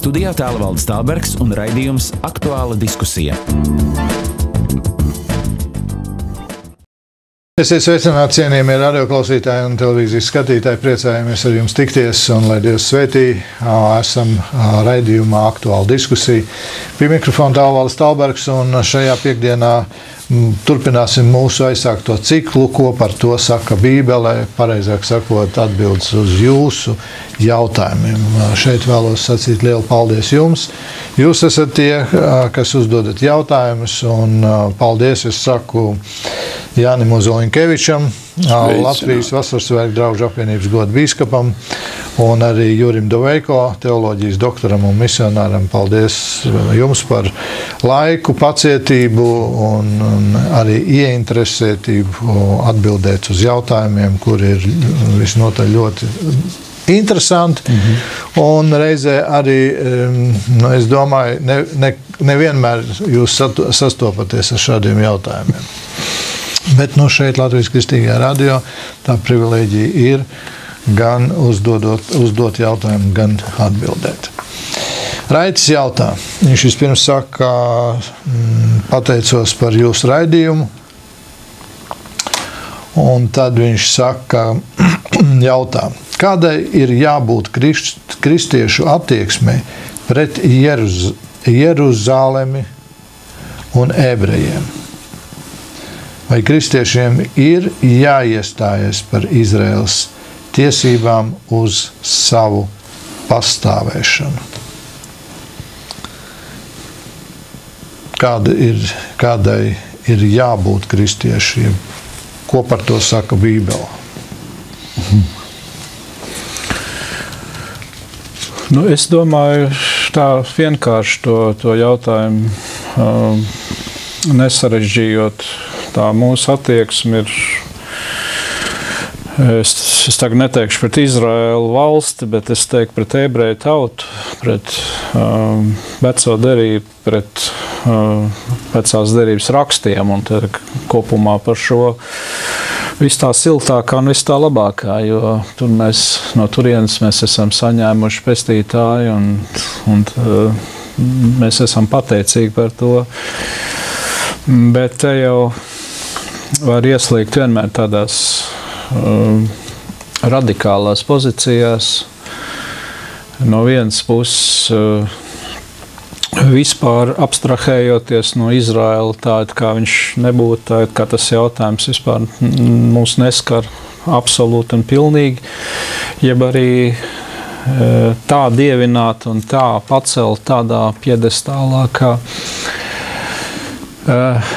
Studijā Tālvalds Tālbergs un raidījums Aktuāla diskusija. Esiet sveicināti, cienījamie radioklausītāji un televīzijas skatītāji. Priecājamies ar jums tikties un lai Dievs svētī. Esam raidījumā Aktuāla diskusija. Pie mikrofona Tālvalds Tālbergs un šajā piekdienā turpināsim mūsu aizsākto ciklu, ko par to saka Bībele, pareizāk sakot, atbildes uz jūsu jautājumiem. Šeit vēlos sacīt lielu paldies jums. Jūs esat tie, kas uzdodat jautājumus, un paldies es saku Jānim Ozoliņkevičam, Latvijas Vasarsvētku draugu apvienības goda bīskapam, un arī Jurim Doveiko, teoloģijas doktoram un misionāram. Paldies jums par laiku, pacietību un arī ieinteresētību atbildēt uz jautājumiem, kuri ir visnotaļ ļoti interesanti. Un reizē arī, es domāju, nevienmēr jūs sastopaties ar šādiem jautājumiem. Bet šeit Latvijas Kristīgajā radio tā privileģija ir gan uzdot jautājumu, gan atbildēt. Raitis jautā. Viņš vispirms saka, pateicos par jūsu raidījumu, un tad viņš saka, jautā, kādai ir jābūt kristiešu attieksmei pret Jeruzalemi un ebrejiem? Vai kristiešiem ir jāiestājas par Izraēlas tiesībām uz savu pastāvēšanu? Kādai ir jābūt kristiešiem? Ko par to saka Bībele? Es domāju, tā vienkārši to jautājumu nesarežģījot. Tā mūsu attieksme ir, es tagad neteikšu pret Izraēlu valsti, bet es teiktu pret ebreju tautu, pret veco derību, pret vecās derības rakstiem un kopumā par šo viss tā siltākā un viss tā labākā, jo tur no turienes mēs esam saņēmuši pestītāju un mēs esam pateicīgi par to. Bet te jau var ieslīgt vienmēr tādās radikālās pozīcijās. No vienas puses vispār abstrahējoties no Izraēla, tāda kā viņš nebūtu, tāda kā tas jautājums vispār mūs neskar absolūti un pilnīgi, jeb arī tā dievināt un tā pacelt tādā piedestālā, kā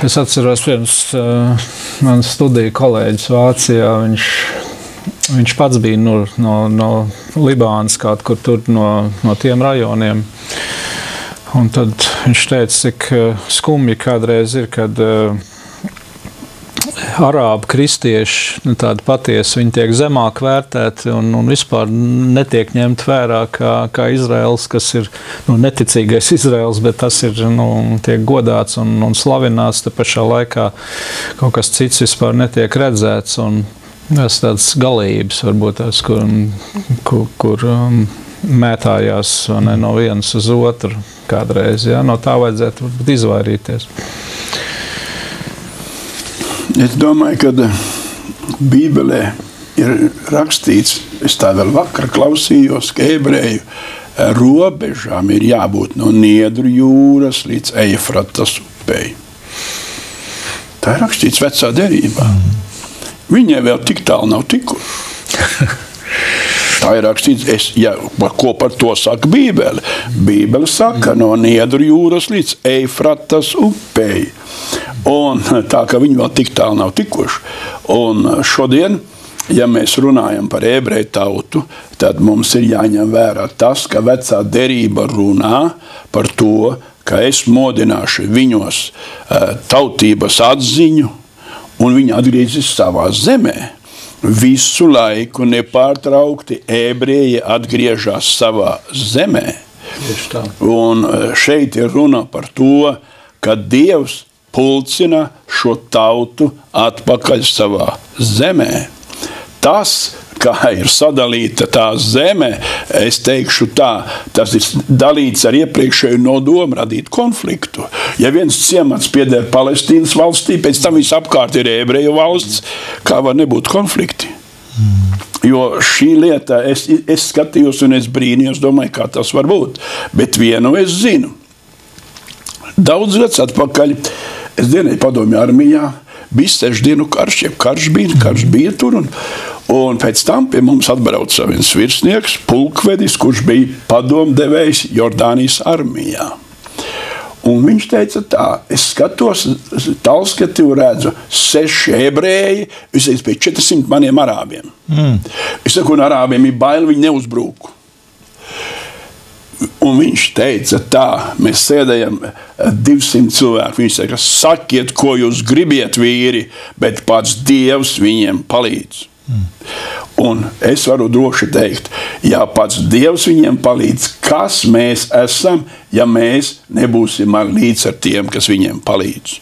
es atceros pirms manas studiju kolēģis Vācijā, viņš pats bija no Libānas kaut kur tur no tiem rajoniem. Un tad viņš teica, cik skumji kādreiz ir, kad arābu kristieši, tādi patiesi, viņi tiek zemāk vērtēti un vispār netiek ņemt vērā kā Izraels, kas ir neticīgais Izraels, bet tas ir, tiek godāts un slavināts, te pašā laikā kaut kas cits vispār netiek redzēts. Un tas tāds galības, varbūt tās, kur mētājās no vienas uz otru kādreiz. Ja? No tā vajadzētu izvairīties. Es domāju, ka Bībelē ir rakstīts, es tā vēl vakar klausījos, ka ebreju robežām ir jābūt no Niedru jūras līdz Eifratas upei. Tā ir rakstīts vecā derībā. Viņai vēl tik tālu nav tikuši. Tā ir rakstīts, ko par to saka Bībele. Bībele saka no Niedru jūras līdz Eifratas upei. Un tā, ka viņi vēl tik tālu nav tikuši. Un šodien, ja mēs runājam par ebreju tautu, tad mums ir jāņem vērā tas, ka vecā derība runā par to, ka es modināšu viņos tautības atziņu, un viņi atgriezīs savā zemē. Visu laiku nepārtraukti ebreji atgriežas savā zemē. Un šeit ir runa par to, ka Dievs pulcina šo tautu atpakaļ savā zemē. Tas, kā ir sadalīta tā zeme, es teikšu tā, tas ir dalīts ar iepriekšēju nodomu radīt konfliktu. Ja viens ciemats pieder Palestīnas valstī, pēc tam visapkārt ir ebreju valsts, kā var nebūt konflikti? Jo šī lieta, es skatījos un es brīnījos, domāju, kā tas var būt. Bet vienu es zinu. Daudz gads atpakaļ, es dienēju padomju armijā, bija 6 dienu karš, karš bija tur, un pēc tam pie mums atbrauca viens virsnieks, pulkvedis, kurš bija padomdevējs Jordānijas armijā. Un viņš teica tā, es skatos tālskati un redzu 6 ebreji, visais pie 400 maniem arābiem. Es saku, un arābiem ir baili, viņi neuzbrūku. Un viņš teica tā, mēs sēdējam 200 cilvēku, viņš teica, sakiet, ko jūs gribiet vīri, bet pats Dievs viņiem palīdz. Un es varu droši teikt, ja pats Dievs viņiem palīdz, kas mēs esam, ja mēs nebūsim līdz ar tiem, kas viņiem palīdz.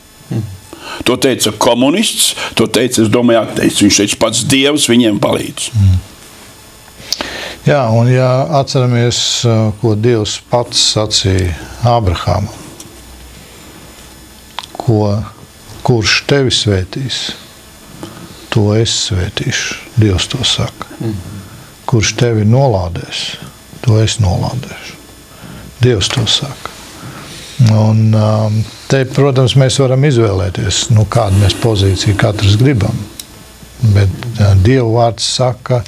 To teica komunists, to teica, es domāju, viņš teica, pats Dievs viņiem palīdz. Jā, un ja atceramies, ko Dievs pats sacīja Ābrahamam, kurš tevi svētīs, to es svētīšu, Dievs to saka. Kurš tevi nolādēs, to es nolādēšu. Dievs to saka. Un te, protams, mēs varam izvēlēties, kādu mēs pozīciju katrs gribam. Bet Dieva vārds saka,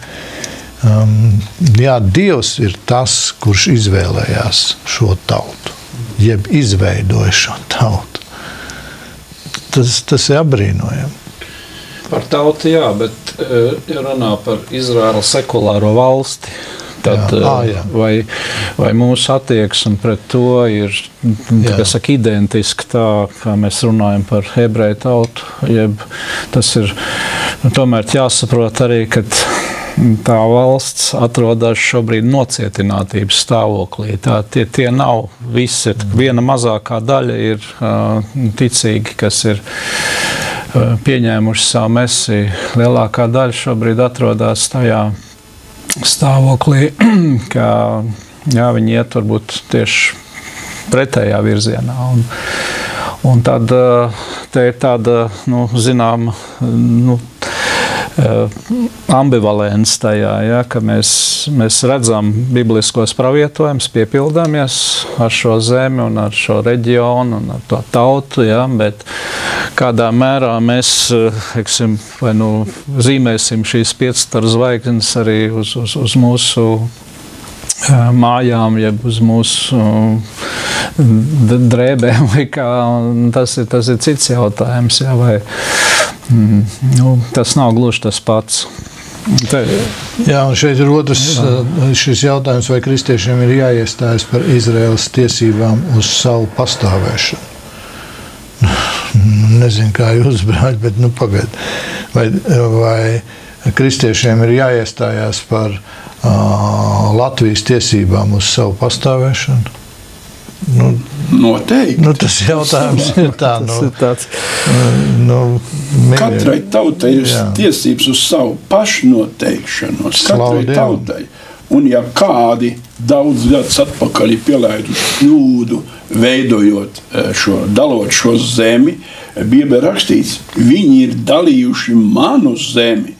jā, Dievs ir tas, kurš izvēlējās šo tautu, jeb izveidoja šo tautu. Tas ir apbrīnojami. Par tautu, jā, bet ja runā par Izraēlu sekulāro valsti, tad vai mūsu attieksme pret to ir, saka, identiski tā, kā mēs runājam par ebreju tautu, jeb tas ir, tomēr jāsaprot arī, ka tā valsts atrodas šobrīd nocietinātības stāvoklī. Tie nav visi, viena mazākā daļa ir ticīgi, kas ir pieņēmuši savu mesiju. Lielākā daļa šobrīd atrodas tajā stāvoklī, ka viņi iet varbūt tieši pretējā virzienā. Un tad te ir tāda, zināma, ambivalents tajā, ka mēs redzam bibliskos pravietojumus, piepildāmies ar šo zemi un ar šo reģionu un ar to tautu, bet kādā mērā mēs, zīmēsim šīs 5 zvaigznes arī uz mūsu mājām, jeb uz mūsu drēbēm, vai kā, tas ir cits jautājums, vai tas nav gluži tas pats. Jā, un šeit ir otrs šis jautājums, vai kristiešiem ir jāiestājas par Izraēlas tiesībām uz savu pastāvēšanu. Nezinu, kā jūs, brāļi, bet pagaid. Vai kristiešiem ir jāiestājās par Latvijas tiesībām uz savu pastāvēšanu? Noteikti. Tas jautājums ir tā. Katrai tautai ir tiesības uz savu pašnoteikšanos. Katrai tautai. Un ja kādi daudz gadus atpakaļ ir pielaiduši kļūdu, dalot šo zemi, Bībelē rakstīts, viņi ir dalījuši manu zemi.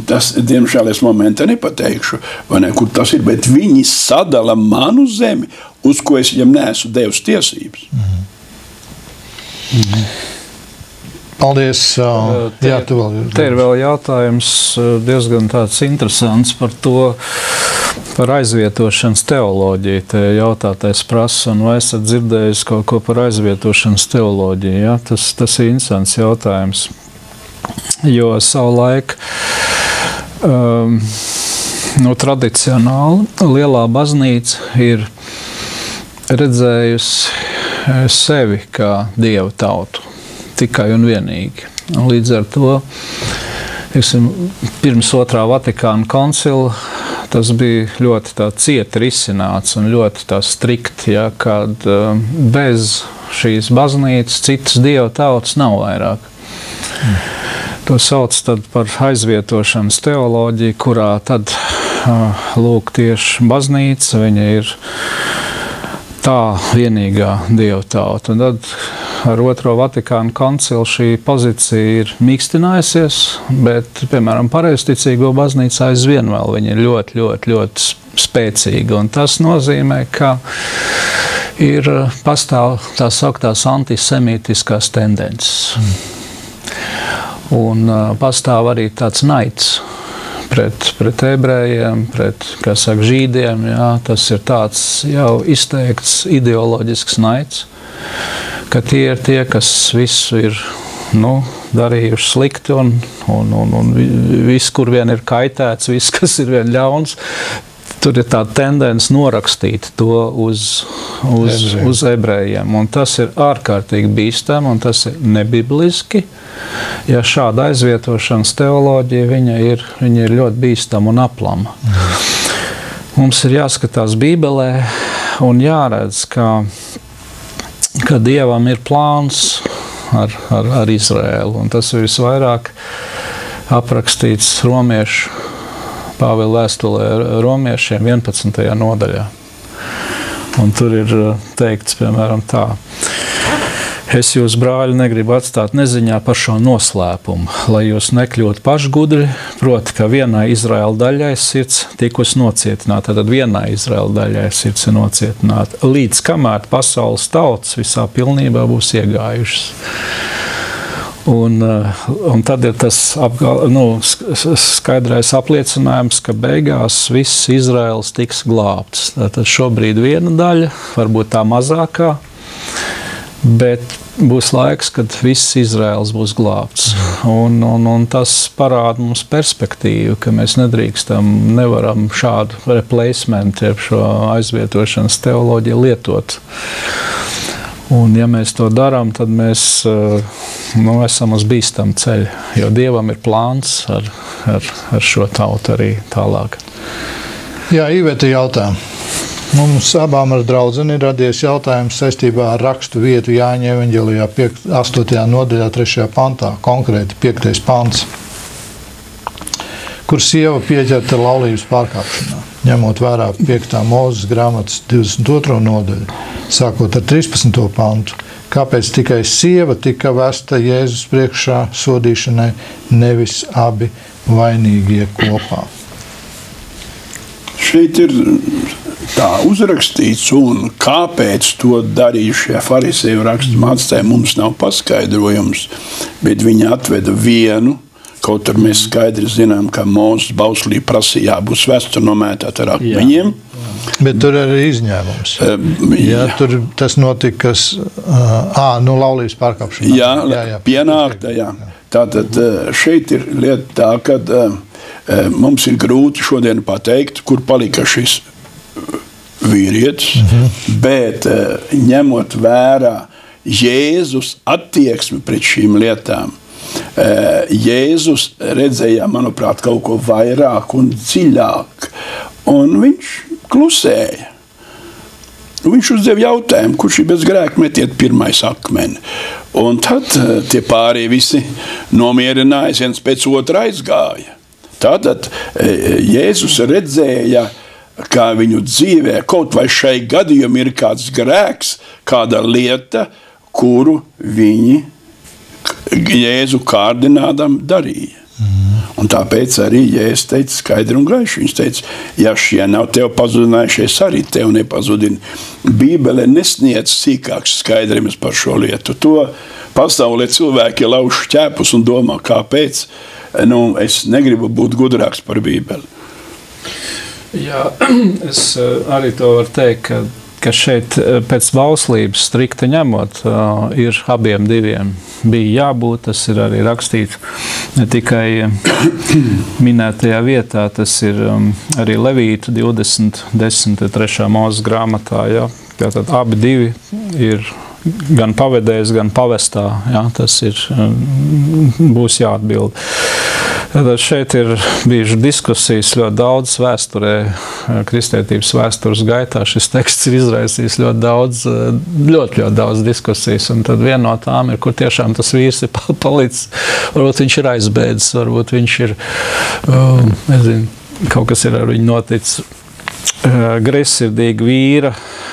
Tas, diemžēl, es momentā nepateikšu, kur tas ir, bet viņi sadala manu zemi, uz ko es viņam neesmu devis tiesības. Paldies. Te ir vēl jautājums diezgan tāds interesants par to, par aizvietošanas teoloģiju. Te jautātais prasa, un vai esat dzirdējis kaut ko par aizvietošanas teoloģiju? Ja? Tas ir interesants jautājums, jo savulaik tradicionāli lielā baznīca ir redzējusi sevi kā Dieva tautu. Tikai un vienīgi. Un līdz ar to, pirms 2. Vatikāna koncila, tas bija ļoti tā cieti risināts un ļoti tā strikti, kad bez šīs baznīcas citas Dieva tautas nav vairāk. To sauc tad par aizvietošanas teoloģiju, kurā tad lūk tieši baznīca, viņa ir tā vienīgā dievtauta. Un tad ar Otro Vatikānu koncilu šī pozīcija ir mīkstinājusies, bet, piemēram, pareizticīgo baznīca aizvien vēl viņa ir ļoti, ļoti, ļoti spēcīga. Un tas nozīmē, ka pastāv tā sauktās antisemītiskās tendences. Un pastāv arī tāds naids pret ebrejiem, pret, kā saka, žīdiem. Jā, tas ir tāds jau izteikts ideoloģisks naids, ka tie ir tie, kas visu ir darījuši slikti un viss, kur vien ir kaitēts, viss, kas ir vien ļauns. Tur ir tā tendence norakstīt to uz ebrejiem. Un tas ir ārkārtīgi bīstami, un tas ir nebibliski. Ja šāda aizvietošanas teoloģija, viņa ir ļoti bīstama un aplama. Mums ir jāskatās Bībelē un jāredz, ka Dievam ir plāns ar Izraēlu. Un tas ir visvairāk aprakstīts Romiešu Pāvila vēstulē romiešiem 11. nodaļā. Un tur ir teikts, piemēram, tā. Es jūs, brāļi, negribu atstāt neziņā par šo noslēpumu, lai jūs nekļūtu pašgudri, proti, ka vienai Izraēla daļai sirds tikusi nocietināta, tad vienai Izraēla daļai sirds ir nocietināta, līdz kamēr pasaules tautas visā pilnībā būs iegājušas. Un tad ir tas skaidrais apliecinājums, ka beigās viss Izraels tiks glābts. Tad šobrīd viena daļa, varbūt tā mazākā, bet būs laiks, kad viss Izraels būs glābts. Un tas parāda mums perspektīvu, ka mēs nevaram šādu replacement, jeb šo aizvietošanas teoloģiju lietot. Un, ja mēs to darām, tad mēs esam uz bīstamu ceļu, jo Dievam ir plāns ar šo tautu arī tālāk. Jā, Iveta jautā. Mums abām ar draudzeni ir radies jautājums saistībā ar rakstu vietu Jāņa evaņģelijā 8. nodaļā 3. pantā, konkrēti 5. pants, kur sieva pieķerta laulības pārkāpšanā, ņemot vērā 5. Mūzes grāmatas 22. nodaļu, sākot ar 13. pantu. Kāpēc tikai sieva tika vesta Jēzus priekšā sodīšanai, nevis abi vainīgie kopā? Šeit ir tā uzrakstīts, un kāpēc to darīja šie farisēju rakstu mācītāji, mums nav paskaidrojums, bet viņi atveda vienu. Kaut arī mēs skaidri zinām, ka Mūzes bauslī prasīja jābūt vestu nomētāt ar akmeņiem. Bet tur ir izņēmums. Jā, tur tas notika, laulības pārkāpšanā. Jā, pienākta, jā. Tātad šeit ir lieta tā, ka mums ir grūti šodien pateikt, kur palika šis vīrietis, bet ņemot vērā Jēzus attieksmi pret šīm lietām, Jēzus redzēja, manuprāt, kaut ko vairāk un dziļāk, un viņš klusēja. Viņš uzdev jautājumu, kurš ir bez grēka, metiet pirmais akmeni. Un tad tie pārējie visi nomierinājās, viens pēc otra aizgāja. Tātad Jēzus redzēja, kā viņu dzīvē, kaut vai šai gadījumam ir kāds grēks, kāda lieta, kuru viņi Jēzu kārdinādam darīja. Un tāpēc arī Jēzus teica skaidri un gaiši. Viņš teica, ja šie nav tev pazudinājušies, arī tev nepazudina. Bībele nesniedz sīkāks skaidrības par šo lietu. To pasaulē cilvēki lauž ķēpus un domā, kāpēc. Es negribu būt gudrāks par Bībeli. Jā, es arī to varu teikt, ka šeit pēc bauslības strikti ņemot ir abiem diviem bija jābūt, tas ir arī rakstīts ne tikai minētajā vietā, tas ir arī Levītu 20.10.3. Mūzes grāmatā, jā. Tātad abi divi ir gan pavedējs, gan pavestā, jā, tas ir, būs jāatbild. Tad šeit ir bijušas diskusijas ļoti daudz vēsturē, kristietības vēstures gaitā. Šis teksts ir izraisījis ļoti daudz diskusijas. Un tad viena no tām ir, kur tiešām tas vīrs ir palicis. Varbūt viņš ir aizbēdzis, varbūt viņš ir, nezinu, kaut kas ir ar viņu noticis. Greizsirdīga vīra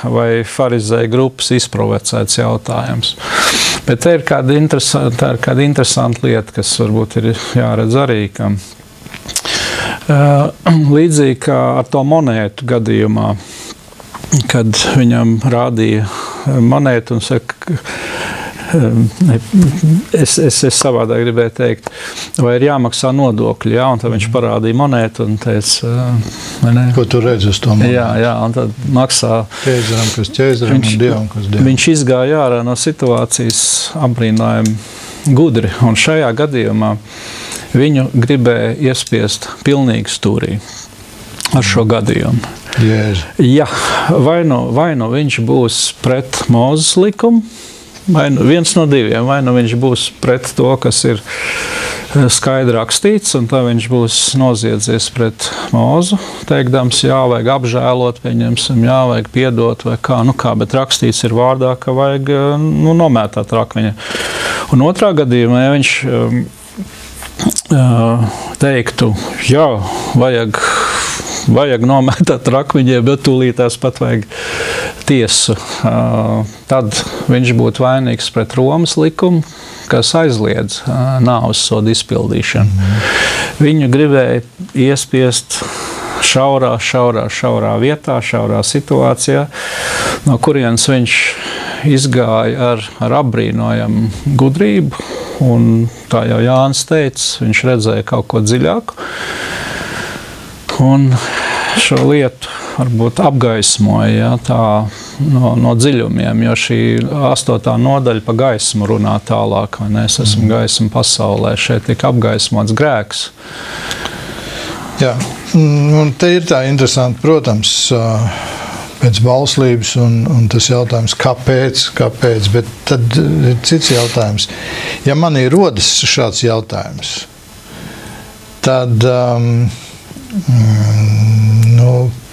vai farizēja grupas izprovocēts jautājums. Bet te ir kāda interesanta lieta, kas varbūt ir jāredz arī, ka līdzīgi kā ar to monētu gadījumā, kad viņam rādīja monētu un saka, es savādāk gribēju teikt, vai ir jāmaksā nodokļi, jā, un tad viņš parādīja monētu un teica, vai ne? Ko tu redzi uz to monētu? Jā, un tad maksā ķēzaram, kas ķēzaram, un dievam, kas dievam. Viņš izgāja ārā no situācijas apbrīnājumi gudri, un šajā gadījumā viņu gribēja iespiest pilnīgi stūrī ar šo gadījumu. Jēzu. Jā, vai nu viņš būs pret Mūzes likumu, viens no diviem, vai nu viņš būs pret to, kas ir skaidri rakstīts, un tā viņš būs noziedzies pret Mūzu, teikdams, jā, vajag apžēlot, pieņemsim, jā, vajag piedot, vai kā, bet rakstīts ir vārdā, ka vajag nomētāt rakviņa. Un otrā gadījumā, ja viņš teiktu, jā, vajag nomētāt rakviņiem, bet tūlītās pat vajag tiesu. Tad viņš būtu vainīgs pret Romas likumu, kas aizliedz nāves sodu izpildīšanu. Viņu gribēja iespiest šaurā vietā, šaurā situācijā, no kurienes viņš izgāja ar apbrīnojamu gudrību, un tā jau Jānis teica, viņš redzēja kaut ko dziļāku. Un šo lietu varbūt apgaismoja, ja, tā no dziļumiem, jo šī 8. nodaļa pa gaismu runā tālāk, vai ne? Es esmu gaisma pasaulē, šeit tika apgaismots grēks. Jā, un te ir tā interesanti, protams, pēc bauslības un tas jautājums, kāpēc, bet tad ir cits jautājums. Ja manī rodas šāds jautājums, tad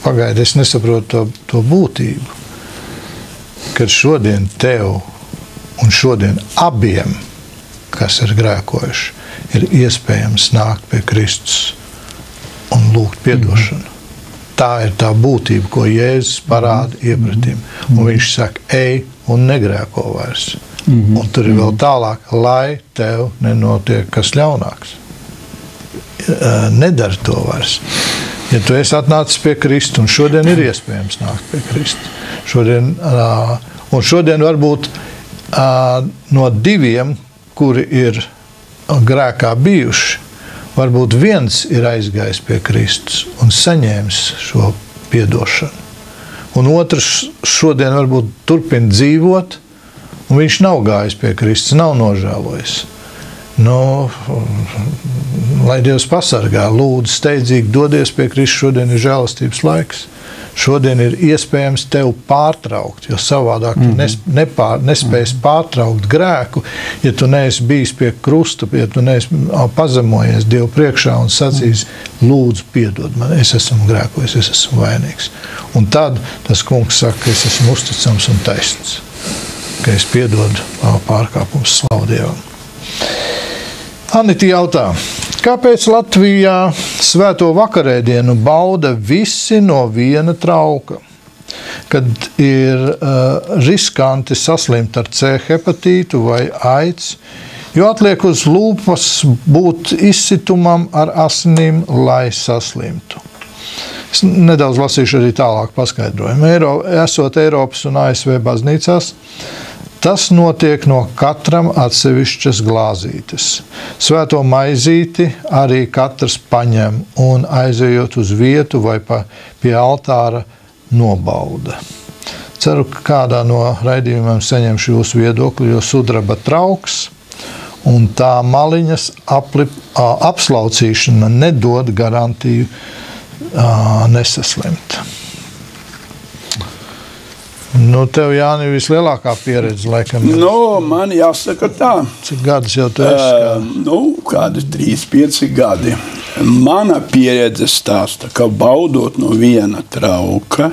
pagaidi, es nesaprotu to būtību, kad šodien tev un šodien abiem, kas ir grēkojuši, ir iespējams nākt pie Kristus un lūgt piedošanu. Tā ir tā būtība, ko Jēzus parāda iepratim. Un viņš saka, ej un negrēko vairs. Un tur ir vēl tālāk, lai tev nenotiek kas ļaunāks. Nedara to vairs. Ja tu esi atnācis pie Kristu, un šodien ir iespējams nākt pie Kristu. Šodien varbūt no diviem, kuri ir grēkā bijuši, varbūt viens ir aizgājis pie Kristus un saņēmis šo piedošanu. Un otrs šodien varbūt turpina dzīvot, un viņš nav gājis pie Kristus, nav nožēlojis. Lai Dievs pasargā, lūdzu steidzīgi dodies pie Kristus, šodien ir žēlastības laiks. Šodien ir iespējams tev pārtraukt, jo savādāk tu nespēsi pārtraukt grēku, ja tu neesi bijis pie krusta, ja tu neesi pazemojies Dievu priekšā un sacījis, lūdzu piedod man, es esmu grēkojis, es esmu vainīgs. Un tad tas kungs saka, ka es esmu uzticams un taisns, ka es piedodu pārkāpumus, slavu Dievam. Anita jautā, kāpēc Latvijā svēto vakarēdienu bauda visi no viena trauka, kad ir riskanti saslimt ar C hepatītu vai aids, jo atliek uz lūpas būt izsitumam ar asinīm, lai saslimtu. Es nedaudz lasīšu arī tālāk paskaidrojumu. Esot Eiropas un ASV baznīcās, tas notiek no katram atsevišķas glāzītes. Svēto maizīti arī katrs paņem un aizejot uz vietu vai pie altāra nobauda. Ceru, ka kādā no raidījumiem saņemšu jūsu viedokli, jo sudraba trauks un tā maliņas apslaucīšana nedod garantiju nesaslimt. Nu, tev, Jāni, vislielākā pieredze, laikam. Man jāsaka tā. Cik gadus jau tu esi? Kādi 3-5 gadi. Mana pieredze stāsta, ka baudot no viena trauka,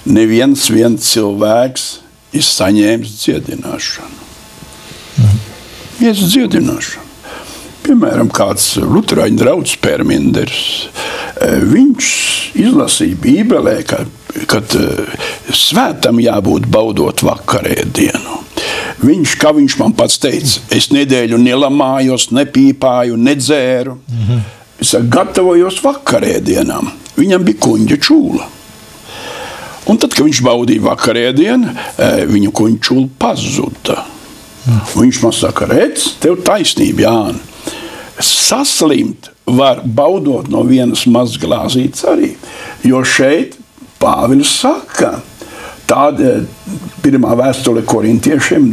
neviens cilvēks ir saņēmis dziedināšanu. Jēzus dziedināšanu. Piemēram, kāds luterāņu draugs Perminders. Viņš izlasīja Bībelē, kad svētam jābūt baudot vakarēdienu. Viņš man pats teica, es nedēļu nelamājos, nepīpāju, nedzēru. Es gatavojos vakarēdienām. Viņam bija kuņģa čūla. Un tad, kad viņš baudīja vakarēdienu, viņu kuņģa čūla pazuda. Viņš man saka, redz, tev taisnība, Jāni. Saslimt var baudot no vienas mazglāzītes arī. Jo šeit Pāvils saka, tāda pirmā vēstule korintiešiem,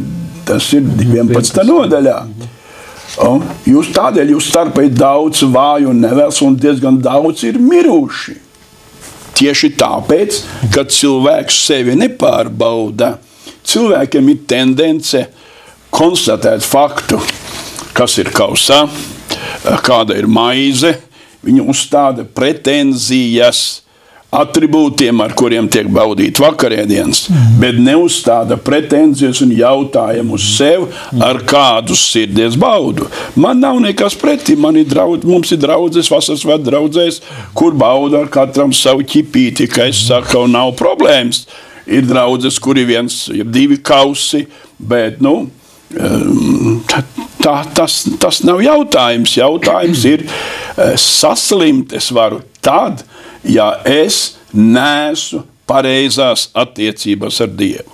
tas ir 11. nodaļā. Jūs starpā ir daudz vāju un nevēls, un diezgan daudz ir miruši. Tieši tāpēc, ka cilvēks sevi nepārbauda, cilvēkiem ir tendence konstatēt faktu, kas ir kausā, kāda ir maize, viņi uzstāda pretenzijas atribūtiem, ar kuriem tiek baudīt vakarēdienas, bet neuzstāda pretenzijas un jautājumu uz sevi, ar kādu sirdies baudu. Man nav nekas pretī, mums ir draudzes, vasaras svētku draudzēs, kur bauda ar katram savu ķipīti, ka es saku, nav problēmas. Ir draudzes, kur ir 2 kausi, bet, tas nav jautājums. Jautājums ir saslimt es varu tad, ja es neesmu pareizās attiecībās ar Dievu.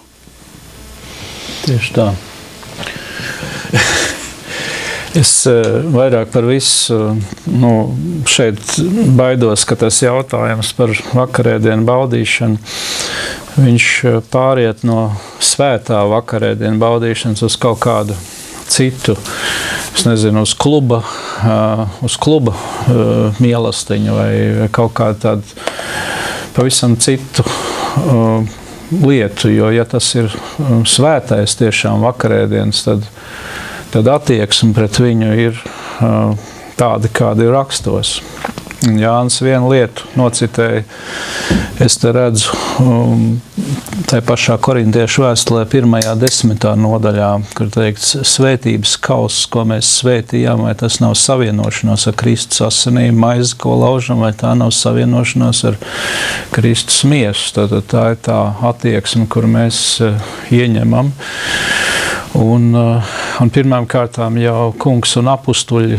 Tieši tā. Es vairāk par visu šeit baidos, ka tas jautājums par vakarēdienu baudīšanu, viņš pāriet no svētā vakarēdienu baudīšanas uz kaut kādu citu, es nezinu, uz kluba mīlestiņu vai kaut kādu tādu pavisam citu lietu, jo ja tas ir svētais tiešām vakarēdienas, tad attieksme pret viņu ir tāda, kāda ir rakstos. Jānis vienu lietu nocitēja, es te redzu tai pašā korintiešu vēstulē 1.10. nodaļā, kur teikts, svētības kauss, ko mēs svētījām, vai tas nav savienošanos ar Kristus asinīm, maize, ko laužam, vai tā nav savienošanos ar Kristus miesu. Tad tā ir tā attieksme, kur mēs ieņemam. Un pirmām kārtām jau kungs un apustuļi,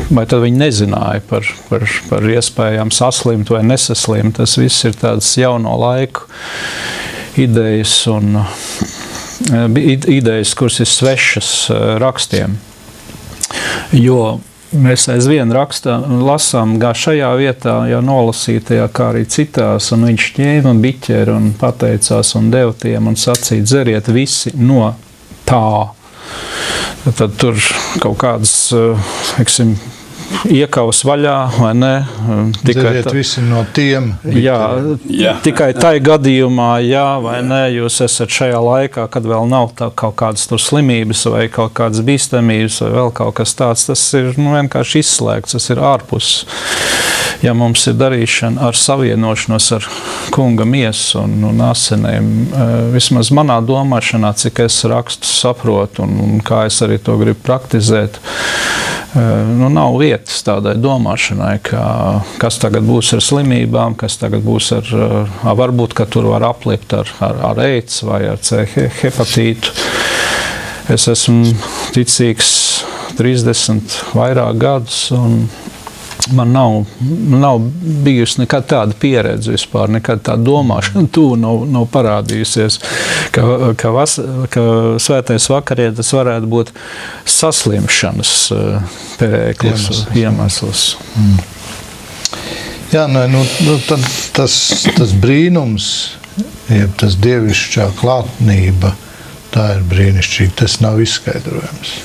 vai tad viņi nezināja par iespējām saslimt vai nesaslimt. Tas viss ir tāds jauno laiku idejas un idejas, kuras ir svešas rakstiem. Jo mēs aizvien lasām, kā šajā vietā jau nolasītajā, kā arī citās, un viņš ņēma biķeri un pateicās un deva tiem un sacīja, dzeriet visi no tā. Tad tur kaut kādas, iekaus vaļā, vai ne? Dzeriet visi no tiem. Tikai tai gadījumā, vai ne, jūs esat šajā laikā, kad vēl nav kaut kādas tur slimības vai kaut kādas bīstamības vai vēl kaut kas tāds, tas ir vienkārši izslēgts, tas ir ārpus. Ja mums ir darīšana ar savienošanos ar kunga miesu un asinēm, vismaz manā domāšanā, cik es rakstu saprotu un kā es arī to gribu praktizēt, nav vietas tādai domāšanai, kas tagad būs ar slimībām, kas tagad būs varbūt, ka tur var aplikt ar AIDS vai ar C hepatītu. Es esmu ticīgs 30 vairāk gadus un man nav bijusi nekad tāda pieredze vispār, nekad tāda domāšana nav parādījusies, ka svētais vakarietis varētu būt saslimšanas perēklis, iemesls. Jā, tad tas brīnums, jeb tas dievišķā klātnība, tā ir brīnišķīga, tas nav izskaidrojams.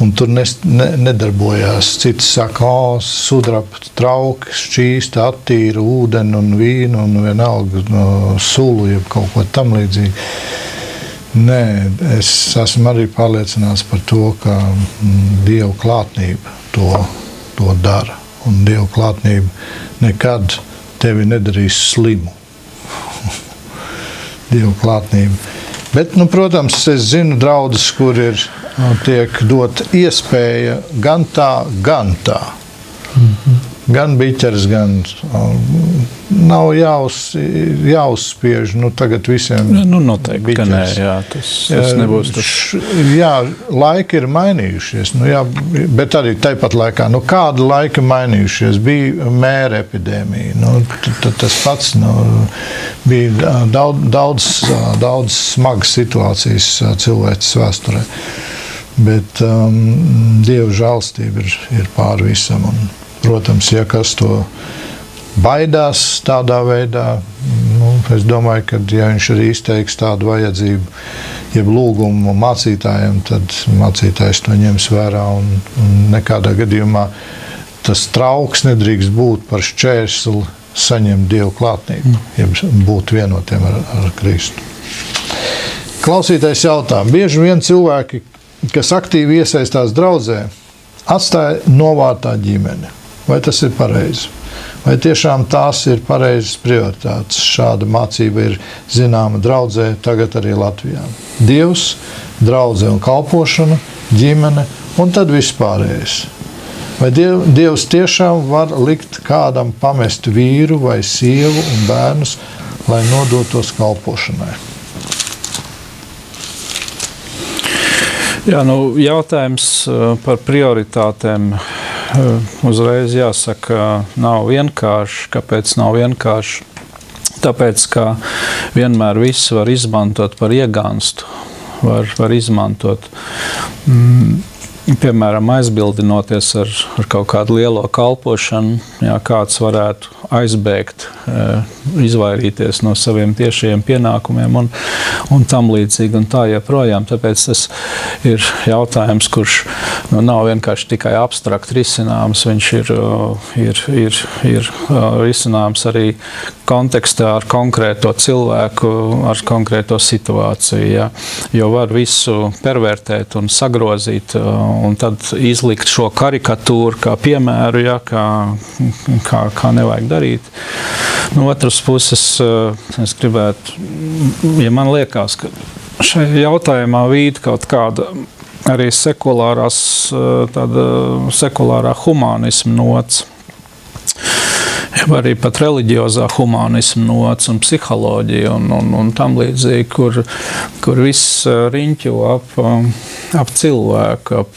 Un tur nedarbojās. Citi saka, sudraba trauki, šķīsta, attīra ūdeni un vīnu un vienalga sulu, jeb kaut ko tam līdzīgi. Nē, es esmu arī pārliecināts par to, ka Dieva klātnība to dara. Un Dieva klātnība nekad tevi nedarīs slimu. Dieva klātnība. Bet, protams, es zinu draudzes, kur tiek dot iespēja gan tā, gan tā. Gan biķers, gan nav jāuzspiež. Tagad visiem noteikti, biķers. Ka nē, jā, tas nebūs tas. Jā, laiki ir mainījušies. Jā, bet arī tāpat laikā, kāda laika mainījušies? Bija mēra epidēmija. Tas pats bija daudz smagas situācijas cilvēces vēsturē. Bet Dieva žēlstība ir pār visam. Protams, ja kas to baidās tādā veidā, es domāju, ka ja viņš arī izteiks tādu vajadzību, jeb lūgumu mācītājiem, tad mācītājs to ņems vērā un nekādā gadījumā tas trauks nedrīkst būt par šķērsli saņemt Dievu klātnību, jeb būt vienotiem ar Kristu. Klausītājs jautā, bieži vien cilvēki, kas aktīvi iesaistās draudzē, atstāja novārtā ģimeni. Vai tas ir pareizi? Vai tiešām tās ir pareizas prioritātes? Šāda mācība ir zināma draudzē, tagad arī Latvijā. Dievs, draudze un kalpošana, ģimene un tad vispārējais. Vai Dievs tiešām var likt kādam pamest vīru vai sievu un bērnus, lai nodotos kalpošanai? Jā, jautājums par prioritātēm uzreiz jāsaka, nav vienkārši. Kāpēc nav vienkārši? Tāpēc, ka vienmēr viss var izmantot par iegānstu. Var izmantot, piemēram, aizbildinoties ar kaut kādu lielo kalpošanu, jā, kāds varētu aizbēgt, izvairīties no saviem tiešajiem pienākumiem un tam līdzīgi un tā joprojām. Tāpēc tas ir jautājums, kurš nav vienkārši tikai abstrakt risināms, viņš ir risināms arī kontekstā ar konkrēto cilvēku, ar konkrēto situāciju. Ja? Jo var visu pervertēt un sagrozīt un tad izlikt šo karikatūru kā piemēru, ja? kā nevajag darīt. No otras puses, es gribētu, ja man liekas, ka šajā jautājumā vīd kaut kāda arī sekulārā humānisma nots, arī pat reliģiozā humānisma nots un psiholoģija un tam līdzīgi, kur viss riņķo ap cilvēku,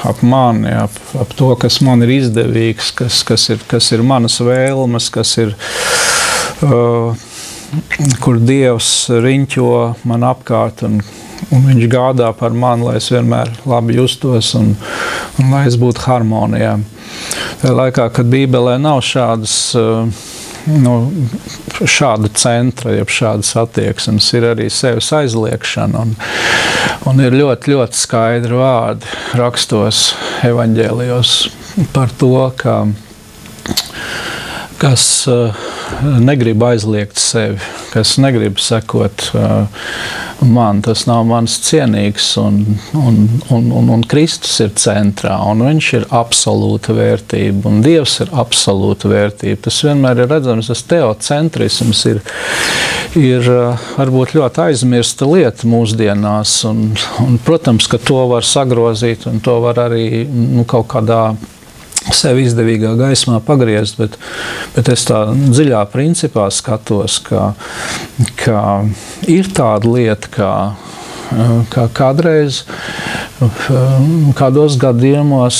ap mani, ap to, kas man ir izdevīgs, kas ir manas vēlmes, kas ir, kur Dievs riņķo man apkārt un viņš gādā par mani, lai es vienmēr labi justos un lai es būtu harmonijā. Tā laikā, kad Bībelē nav šāda centra, jeb šādas attieksmes, ir arī sevis aizliekšana un ir ļoti, ļoti skaidri vārdi rakstos evaņģēlijos par to, kas negrib aizliegt sevi, kas negrib sekot man, tas nav mans cienīgs un Kristus ir centrā un viņš ir absolūta vērtība un Dievs ir absolūta vērtība. Tas vienmēr ir redzams, tas teocentrisms ir varbūt ļoti aizmirsta lieta mūsdienās un protams, ka to var sagrozīt un to var arī kaut kādā sevi izdevīgā gaismā pagriezt, bet es tā dziļā principā skatos, ka ir tāda lieta, kā kādreiz, kādos gadījumos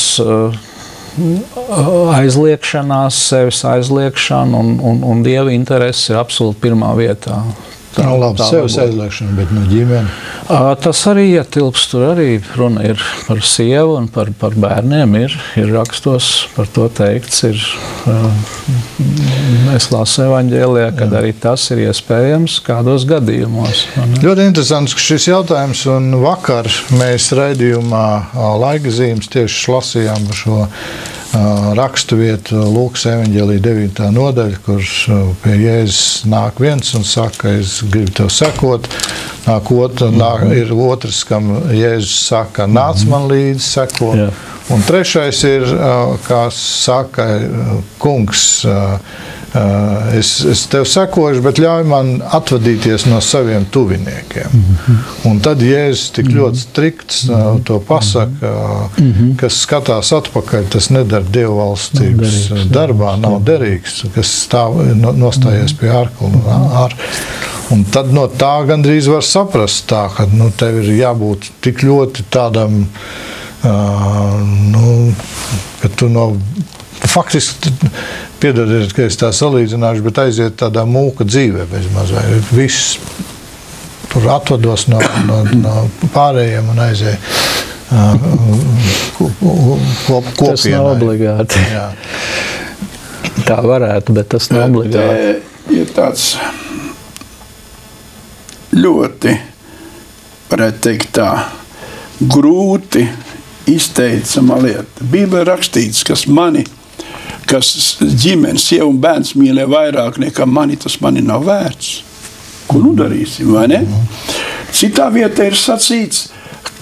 aizliekšanās, sevis aizliekšana un Dieva interesi ir absolūti pirmā vietā. Labi, sevis aizliekšana, bet no ģimene. Tas arī ietilpst, tur arī runa ir par sievu un par bērniem. Ir rakstos par to teikts, mēs lasām evaņģēlijā, kad arī tas ir iespējams kādos gadījumos. Ļoti interesants šis jautājums, un vakar mēs raidījumā Laikzīmes tieši lasījām šo rakstu vietu Lūkas evaņģēlija 9. nodaļa, kur pie Jēzus nāk viens un saka, es gribu tev sekot. Ir otrs, kam Jēzus saka, nāc man līdzi, seko. Jā. Un trešais ir, kā saka, kungs, es tev sekošu, bet ļauj man atvadīties no saviem tuviniekiem. Un tad Jēzus tik ļoti strikts to pasaka, kas skatās atpakaļ, tas nedara dievvalstības darbā, nav derīgs, kas nostājies pie ārkla. Un tad no tā gandrīz var saprast tā, ka tev ir jābūt tik ļoti tādam, ka tu faktiski, piedodiet, ka es tā salīdzināšu, bet aiziet tādā mūka dzīvē bezmaz, vai viss tur atvados no pārējiem un aiziet kopienai. Tas nav obligāti. Jā. Tā varētu, bet tas nav obligāti. Ir tāds ļoti, varētu teikt tā, grūti izteicama lieta. Bībelē rakstīts, kas ģimenes, sieva un bērns mīlē vairāk nekā mani, tas mani nav vērts. Ko nu darīsim, vai ne? Citā vietā ir sacīts,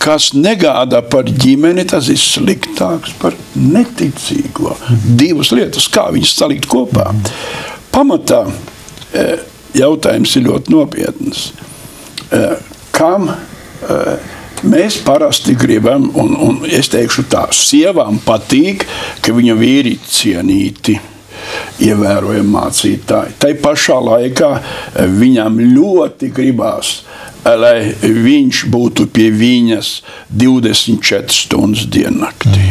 kas negādā par ģimeni, tas ir sliktāks par neticīgo. Divas lietas, kā viņas salikt kopā. Pamatā jautājums ir ļoti nopietnas. Kam mēs parasti gribam, un es teikšu tā, sievām patīk, ka viņa vīri cienīti, ievērojami mācītāji. Tai pašā laikā viņam ļoti gribās, lai viņš būtu pie viņas 24 stundas diennaktī.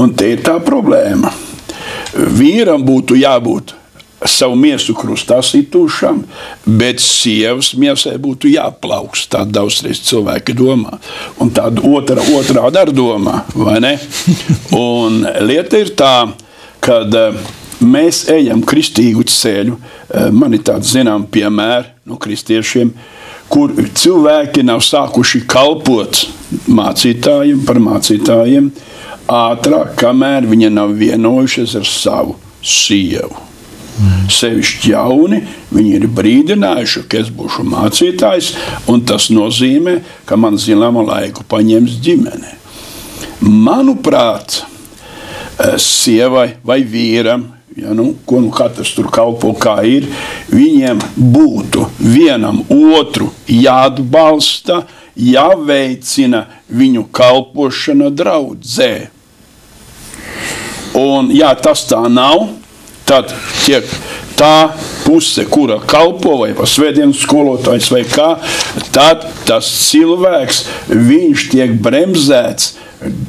Un te ir tā problēma. Vīram būtu jābūt savu miesu krustā situšam, bet sievas miesai būtu jāplaukst. Tā daudzreiz cilvēki domā. Un tāda otrādi ar domā, vai ne? Un lieta ir tā, kad mēs ejam kristīgu ceļu. Man ir tāds zinām piemēri no kristiešiem, kur cilvēki nav sākuši kalpot mācītājiem par mācītājiem ātrāk, kamēr viņi nav vienojušies ar savu sievu. Sevišķi jauni, viņi ir brīdinājuši, ka es būšu mācītājs, un tas nozīmē, ka man zināmu laiku paņems ģimene. Manuprāt, sievai vai vīram, ko katrs tur kalpo kā ir, viņiem būtu vienam otru jāatbalsta, jāveicina viņu kalpošana draudzē. Un ja tas tā nav, tad tiek tā puse, kura kalpo vai pa svētdienas skolotājs vai kā, tad tas cilvēks, viņš tiek bremzēts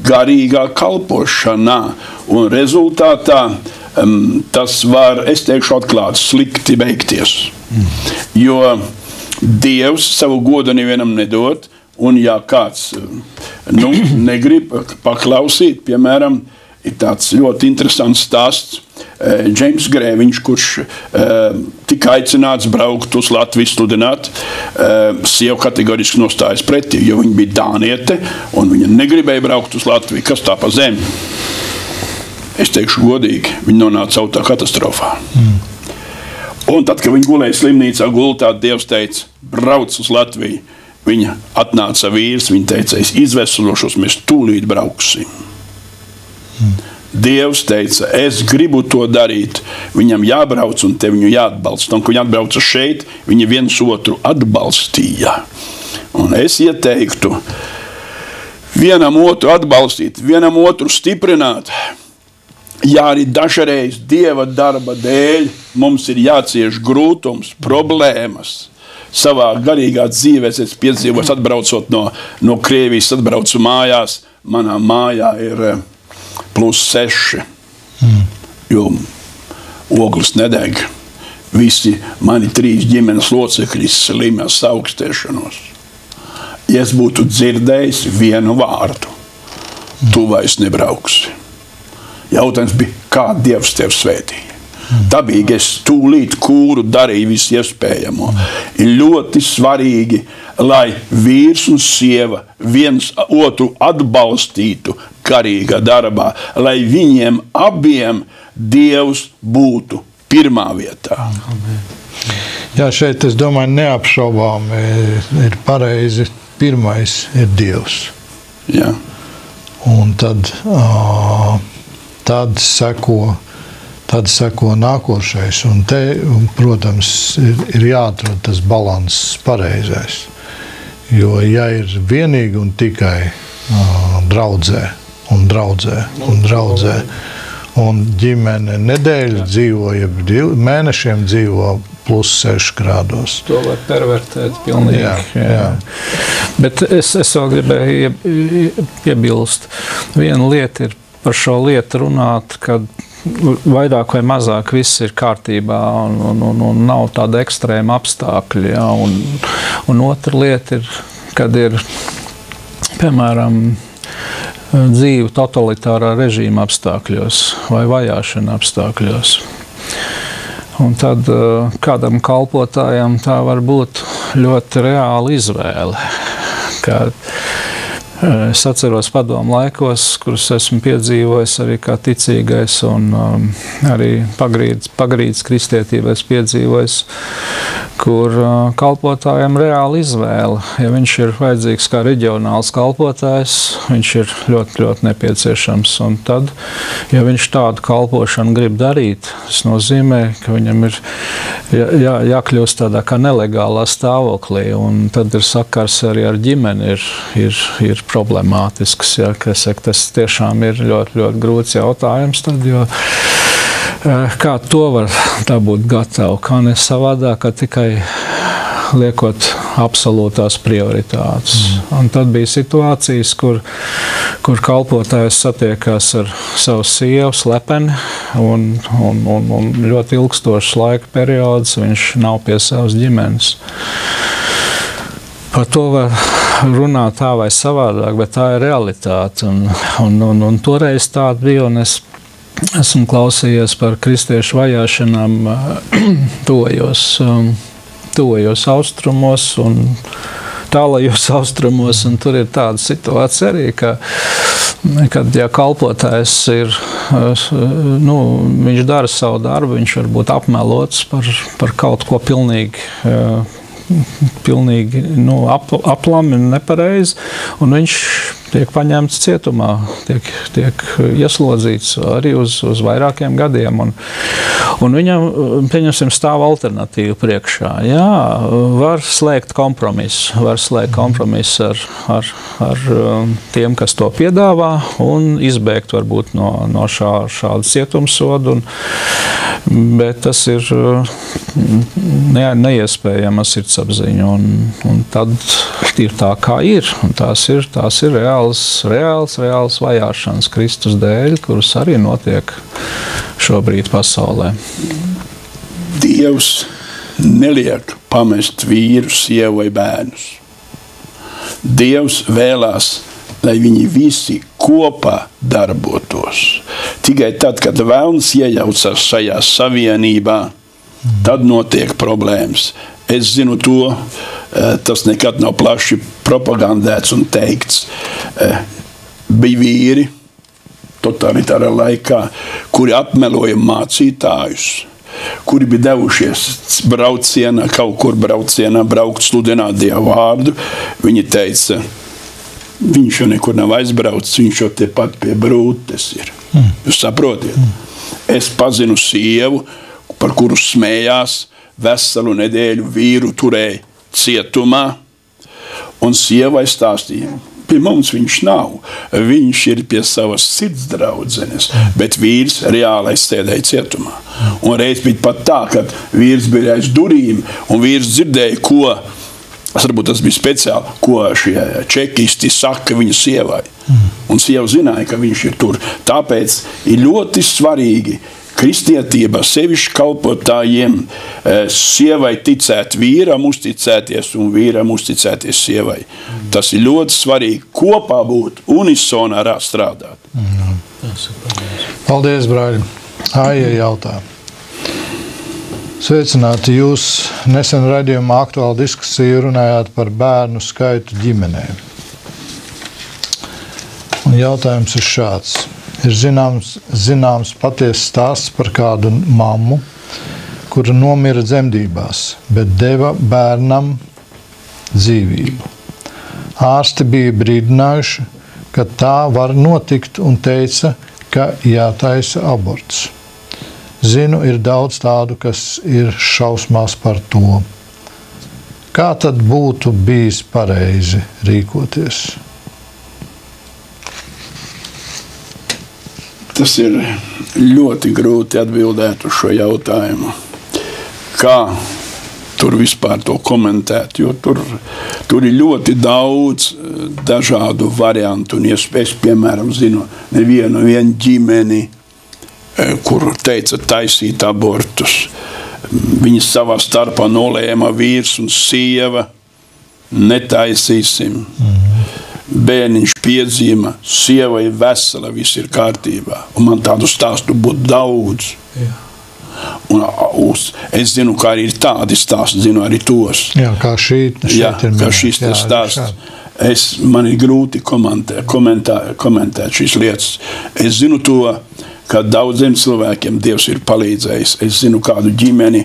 garīgā kalpošanā. Un rezultātā tas var, es teikšu atklāt, slikti beigties. Jo Dievs savu godu nevienam nedod, un ja kāds negrib paklausīt, piemēram, ir tāds ļoti interesants stāsts. Džeims Grēviņš, kurš tika aicināts braukt uz Latviju studināt, sieva kategoriski nostājas pretī, jo viņa bija dāniete, un viņa negribēja braukt uz Latviju. Kas tā pa zemi? Es teikšu godīgi, viņa nonāca autā katastrofā. Un tad, kad viņa gulēja slimnīcā gultā, Dievs teica, brauc uz Latviju. Viņa atnāca vīrs, viņa teica, es izveselošos, mēs tūlīt brauksim. Dievs teica, es gribu to darīt, viņam jābrauc un te viņu jāatbalsta. Un, kad viņi atbrauca šeit, viņi viens otru atbalstīja. Un es ieteiktu vienam otru atbalstīt, vienam otru stiprināt. Ja arī dažreiz Dieva darba dēļ mums ir jācieš grūtums, problēmas, savā garīgā dzīvē es piedzīvoju, atbraucot no Krievijas, atbraucu mājās, manā mājā ir +6, jo ogles nedeg. visi mani 3 ģimenes locekļi slimi ar saukstēšanos. Ja es būtu dzirdējis vienu vārdu, tu vairs nebrauksi. Jautājums bija, kā Dievs tev svētīja? Dabīgi es tūlīt kūru darīju visu iespējamo. Ir ļoti svarīgi, lai vīrs un sieva viens otru atbalstītu garīgā darbā, lai viņiem abiem Dievs būtu pirmā vietā. Jā, šeit, es domāju, neapšaubām ir pareizi. Pirmais ir Dievs. Jā. Un tad seko nākošais. Un te, protams, ir jāatrod tas balanss pareizais. Jo, ja ir vienīgi un tikai draudzē, un ģimene nedēļu dzīvo, ja mēnešiem dzīvo plus 6 grādos. To var pervertēt pilnīgi. Jā. Bet es vēl gribēju iebilst. Viena lieta ir par šo lietu runāt, kad vairāk vai mazāk viss ir kārtībā un nav tāda ekstrēma apstākļi. Ja? Un otra lieta ir, kad ir, piemēram, dzīve totalitārā režīma apstākļos vai vajāšana apstākļos. Un tad kādam kalpotājam tā var būt ļoti reāla izvēle. Es atceros padomu laikos, kurus esmu piedzīvojis arī kā ticīgais un arī pagrīdes kristietībā piedzīvojis, kur kalpotājiem reāli izvēle. Ja viņš ir vajadzīgs kā reģionāls kalpotājs, viņš ir ļoti, ļoti nepieciešams. Un tad, ja viņš tādu kalpošanu grib darīt, tas nozīmē, ka viņam ir jākļūst tādā kā nelegālā stāvoklī, un tad ir sakars arī ar ģimeni ir problemātisks. Ja, tas tiešām ir ļoti, ļoti grūts jautājums, tad, jo kā to var tā būt gatavu, kā ne savādāk, kā tikai liekot absolūtās prioritātes. Un tad bija situācijas, kur kalpotājs satiekās ar savu sievu slepeni un ļoti ilgstošs laika periods viņš nav pie savas ģimenes. Par to var runāt tā vai savādāk, bet tā ir realitāte. Un toreiz tāda bija, un es esmu klausījies par kristiešu vajāšanām tuvajos austrumos un tālajos austrumos, un tur ir tāda situācija arī, kad ja kalpotājs ir, viņš dara savu darbu, viņš var būt apmelots par kaut ko pilnīgi aplami un nepareizi, un viņš tiek paņemts cietumā, tiek ieslodzīts arī uz vairākiem gadiem. Un viņam, pieņemsim, stāv alternatīva priekšā. Jā, var slēgt kompromisu ar tiem, kas to piedāvā, un izbēgt varbūt no šāda cietumsoda. Bet tas ir neiespējama sirdsapziņa, un tad ir tā, kā ir. Un tās ir reāls vajāšanas Kristus dēļ, kuras arī notiek šobrīd pasaulē. Dievs neliek pamest vīru, sievu vai bērnus. Dievs vēlās, lai viņi visi kopā darbotos. Tikai tad, kad vēlns iejaucas šajā savienībā, tad notiek problēmas. Es zinu to, tas nekad nav plaši propagandēts un teikts. Bija vīri totalitārā laikā, kuri apmeloja mācītājus, kuri bija devušies braucienā, kaut kur braukt sludināt Dievu vārdu. Viņi teica, viņš jau nekur nav aizbraucis, viņš jau tepat pie brūtes ir. Jūs saprotiet? Es pazinu sievu, par kuru smējās, veselu nedēļu vīru turēja cietumā, un sievai stāstīja, pie mums viņš nav, viņš ir pie savas sirds draudzenes, bet vīrs reāli sēdēja cietumā. Un reiz bija pat tā, kad vīrs bija aiz durīm, un vīrs dzirdēja, varbūt tas bija speciāli, ko šie čekisti saka viņa sievai. Un sieva zināja, ka viņš ir tur. Tāpēc ir ļoti svarīgi, kristietība sevišķi kalpotājiem, sievai ticēt vīram, uzticēties un vīram uzticēties sievai. Tas ir ļoti svarīgi kopā būt, unisonā strādāt. Paldies, brāļi. Aija jautā. Sveicināti, jūs nesen raidījumā aktuāla diskusija runājāt par bērnu skaitu ģimenē. Un jautājums ir šāds. Ir zināms patiesas stāsts par kādu mammu, kura nomira dzemdībās, bet deva bērnam dzīvību. Ārsti bija brīdinājuši, ka tā var notikt un teica, ka jātaisa aborts. Zinu, ir daudz tādu, kas ir šausmās par to. Kā tad būtu bijis pareizi rīkoties? Tas ir ļoti grūti atbildēt uz šo jautājumu. Kā tur vispār to komentēt, jo tur ir ļoti daudz dažādu variantu. Un es, piemēram, zinu nevienu ģimeni, kur teica taisīt abortus. Viņi savā starpā nolēma vīrs un sieva, netaisīsim. Bērniņš piedzīma, sieva ir vesela, viss ir kārtībā. Un man tādu stāstu būtu daudz. Un es zinu, kā arī ir tādi stāsti, zinu arī tos. Jā, kā šeit kā šis stāsts. Man ir grūti komentēt šīs lietas. Es zinu to, ka daudziem cilvēkiem Dievs ir palīdzējis. Es zinu kādu ģimeni,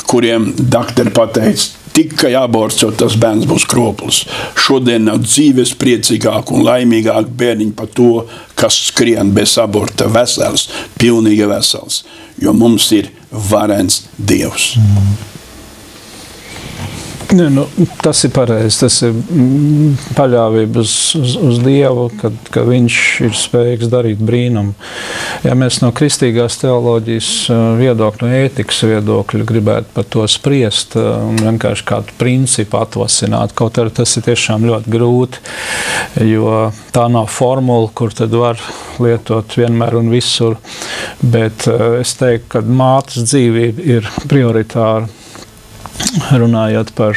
kuriem doktori pateica, tikai aborts, jo tas bērns būs kroplis. Šodien nav dzīves priecīgāk un laimīgāk bērniņi par to, kas skrien bez aborta vesels, pilnīgi vesels. Jo mums ir varens Dievs. Tas ir pareizi. Tas ir paļāvība uz Dievu, ka viņš ir spējīgs darīt brīnumu. Ja mēs no kristīgās teoloģijas viedokļa, no ētikas viedokļa gribētu par to spriest un vienkārši kādu principu atvasināt, kaut arī tas ir tiešām ļoti grūti, jo tā nav formula, kur tad var lietot vienmēr un visur. Bet es teiktu, ka mātes dzīvība ir prioritāra, runājot par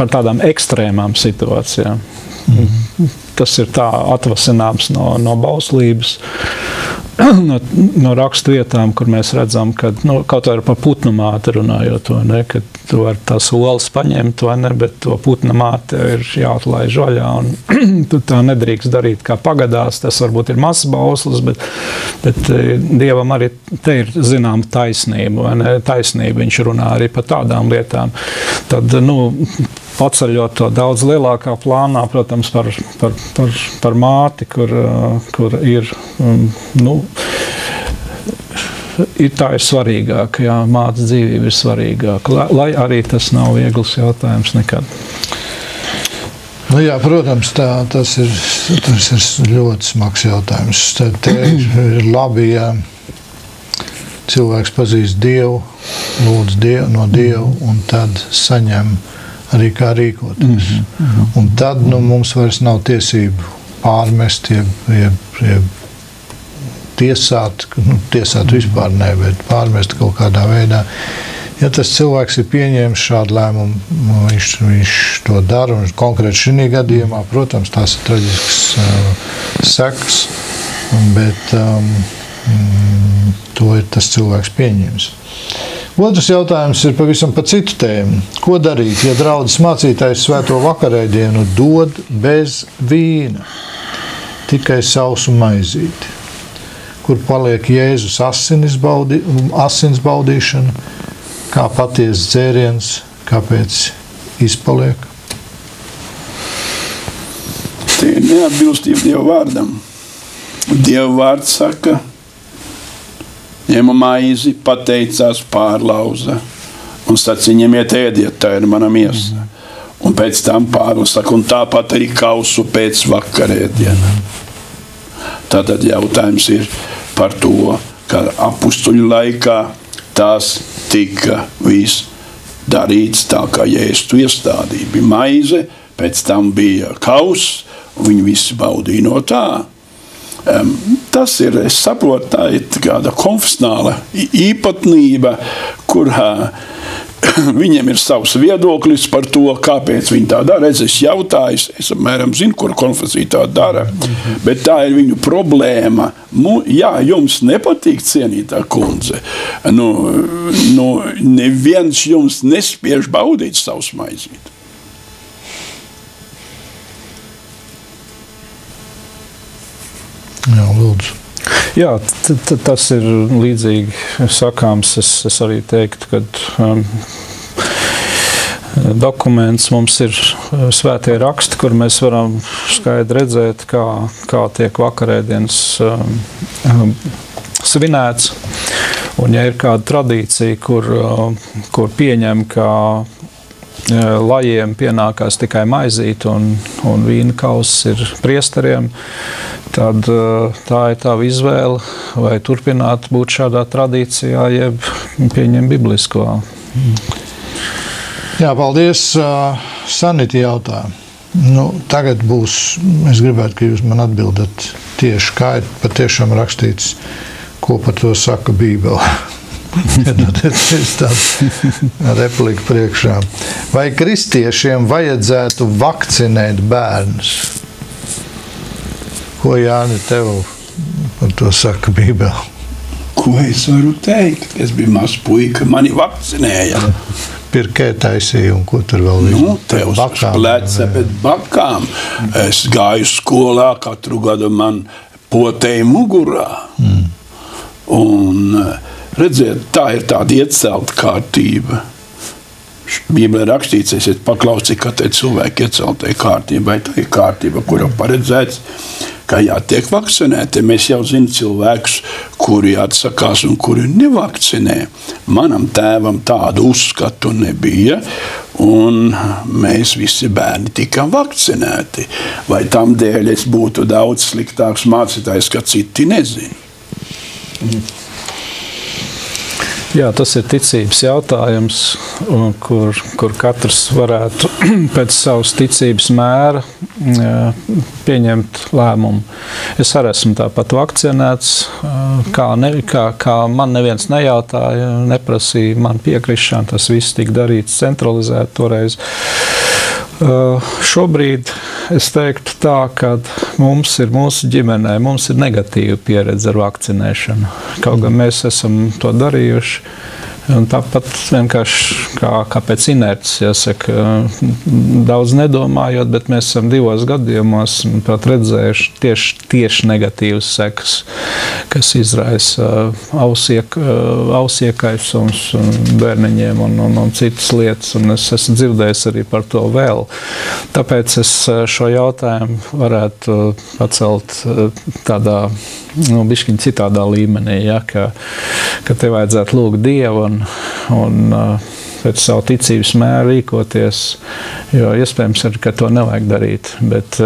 tādām ekstrēmām situācijām. Tas ir tā atvasināms no bauslības, no rakstu vietām, kur mēs redzam, ka kaut vai par putnu māti runājot, kad tu vari tās olas paņemt, bet to putna māte ir jāatlaiž vaļā, un tu tā nedrīkst darīt, kā pagadās. Tas varbūt ir mazs bauslis, bet Dievam arī te ir zinām taisnība, taisnība. Viņš runā arī par tādām lietām. Tad, paceļot to daudz lielākā plānā, protams, par māti, kur ir, tā ir svarīgāka, jā, mātes dzīvība ir svarīgāka, lai arī tas nav viegls jautājums nekad. Jā, protams, tas ir ļoti smags jautājums. Te ir labi, ja cilvēks pazīst Dievu, lūdz no Dievu, un tad saņem arī kā rīkoties. Un tad mums vairs nav tiesību pārmest, jeb tiesāt vispār ne, bet pārmest kaut kādā veidā. Ja tas cilvēks ir pieņēmis šādu lēmumu, viņš to dara, un konkrēti šī gadījumā, protams, tās ir traģisks sekas, bet to ir tas cilvēks pieņēmis. Otrs jautājums ir pavisam par citu tēmu. Ko darīt, ja draudzes mācītājs svēto vakarēdienu dod bez vīna, tikai sausu maizīti? Kur paliek Jēzus asins baudīšana, kā patiesas dzēriens, kāpēc izpaliek? Tie ir neatbilstība Dieva vārdam. Dieva vārds saka, ņēma maizi, pateicās, pārlauza un sacīja, ņemiet, ēdiet, tā ir mana miesa. Un pēc tam pārlauza, un tāpat arī kausu pēc vakarēdiena. Tātad jautājums ir par to, ka apustuļu laikā tās tika viss darīts tā, kā Jēzus to iestādīja. Bija maize, pēc tam bija kauss, un viņi visi baudīja no tā. tas ir, es saprotu, tā ir kāda konfesionāla īpatnība, kurā viņiem ir savs viedoklis par to, kāpēc viņi tā dara. Es jautāju, es apmēram zinu, kur konfesija tā dara, bet tā ir viņu problēma. Jā, jums nepatīk, cienītā kundze. Neviens jums nespiež baudīt savus maizīt. Jā, lūdzu. Jā, tas ir līdzīgi sakāms. Es arī teiktu, ka dokuments mums ir svētie raksti, kur mēs varam skaidri redzēt, kā tiek vakarēdienas svinēts. Un ja ir kāda tradīcija, kur pieņem, ka lajiem pienākās tikai maizīt un vīna kauss ir priesteriem, tad tā ir tava izvēle, vai turpināt būt šādā tradīcijā, jeb pieņem biblisko. Jā, paldies. Sanita jautājumu. Tagad būs, es gribētu, ka jūs man atbildat tieši, kā ir patiešām rakstīts, ko par to saka Bībele. Es tādu repliku priekšā. Vai kristiešiem vajadzētu vakcinēt bērnus? Ko, Jāni, tev par to saka Bībele? Ko es varu teikt? Es biju mazs puika, mani vakcinēja. Pirkē taisīja un ko tur vēl visu? Tev uz pleca, bet bakām. Es gāju skolā, katru gadu man potēja mugurā. Un redziet, tā ir tāda iecelta kārtība. Bībelē rakstīts, esiet paklausīgi, ka te cilvēki ieceltai kārtībai. Tā ir kārtība, kura paredzēts, ka jātiek vakcinēti. Mēs jau zinām cilvēkus, kuri atsakās un kuri nevakcinē. Manam tēvam tādu uzskatu nebija, un mēs visi bērni tikām vakcinēti. Vai tam dēļ es būtu daudz sliktāks mācītājs, ka citi nezina? Jā, tas ir ticības jautājums, kur katrs varētu pēc savas ticības mēra pieņemt lēmumu. Es arī esmu tāpat vakcinēts, kā man neviens nejautāja, neprasīja man piekrišanu, tas viss tika darīts centralizēt toreiz. Šobrīd es teiktu tā, ka mums ir mūsu ģimenē, mums ir negatīva pieredze ar vakcinēšanu. Kaut gan mēs esam to darījuši. Un tāpat vienkārši kā pēc inerces, jāsaka, daudz nedomājot, bet mēs esam 2 gadījumos redzējuši tieši negatīvas sekas, kas izraisa ausiekaisums bērniņiem un citas lietas. Un es esmu dzirdējis arī par to vēl. Tāpēc es šo jautājumu varētu pacelt tādā bišķiņ citādā līmenī, ja, ka te vajadzētu lūgt Dievu un pēc savu ticības mēru rīkoties, jo iespējams ir, ka to nevajag darīt, bet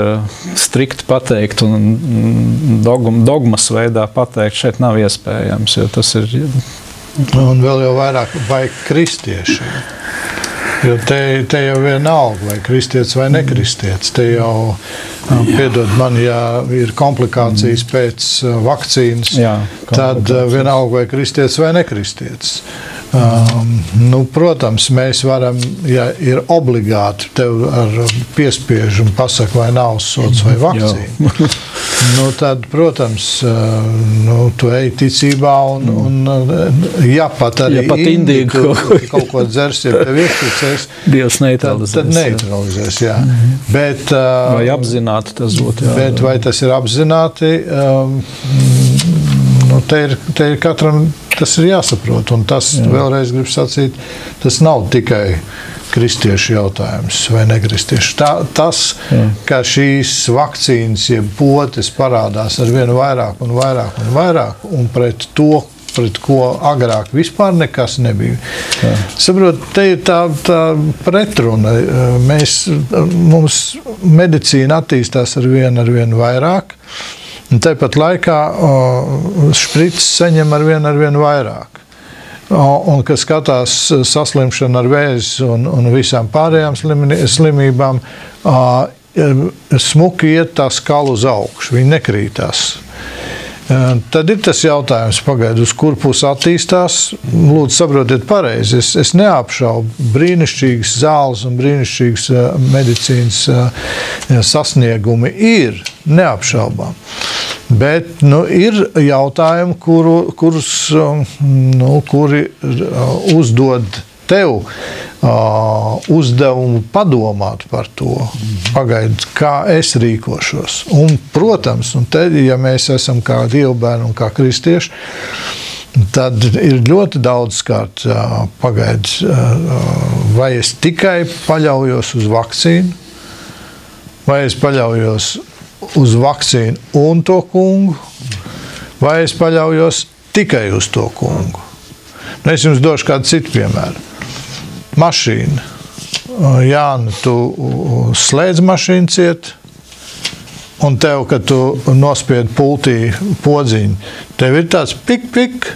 strikt pateikt un dogmas veidā pateikt šeit nav iespējams, jo tas ir... Un vēl jau vairāk vai kristieši. Jo te jau vienalga, vai kristietis vai nekristietis. Te jau, piedod man, ja ir komplikācijas pēc vakcīnas, tad vienalga, vai kristietis vai nekristietis. Protams, mēs varam, ja ir obligāti tev ar piespiežu un pasaka, vai nav sods vai vakcīna, tad, protams, tu ej ticībā un ja pat arī indīgu kaut ko dzers, ja tev iesticēs, Dievs neutralizēs. Tad neutralizēs, jā. Bet, vai apzināti tas būtu, jā. Bet vai tas ir apzināti, te ir katram, tas ir jāsaprot, un tas, vēlreiz gribu sacīt, tas nav tikai kristiešu jautājums vai nekristiešu. Tas, ka šīs vakcīnas, jeb potes parādās ar vien vairāk un vairāk un vairāk, un pret ko agrāk vispār nekas nebija. Saprot, te ir tā pretruna. Mums medicīna attīstās ar vien vairāk, un tāpat laikā špricis saņem ar vien vairāk. Un kas skatās saslimšanu ar vēzi un visām pārējām slimībām, smuki iet tā skala uz augšu, viņi nekrītās. Tad ir tas jautājums, pagaid, uz kur pusi attīstās. Lūdzu, saprotiet pareizi. Es neapšaubu brīnišķīgas zāles un brīnišķīgas medicīnas sasniegumi ir neapšaubām. Bet ir jautājumi, kuri uzdod tev uzdevumu padomāt par to, pagaid, kā es rīkošos. Un, protams, ja mēs esam kā dievbērni un kā kristieši, tad ir ļoti daudzkārt pagaid, vai es tikai paļaujos uz vakcīnu, vai es paļaujos uz vakcīnu un tu vai es paļaujos tikai uz to kungu. Es jums došu kādu citu piemēru. Mašīna. Jāni, tu slēdz mašīnu ciet, un tev, kad tu nospied pultī podziņu, tev ir tāds pik.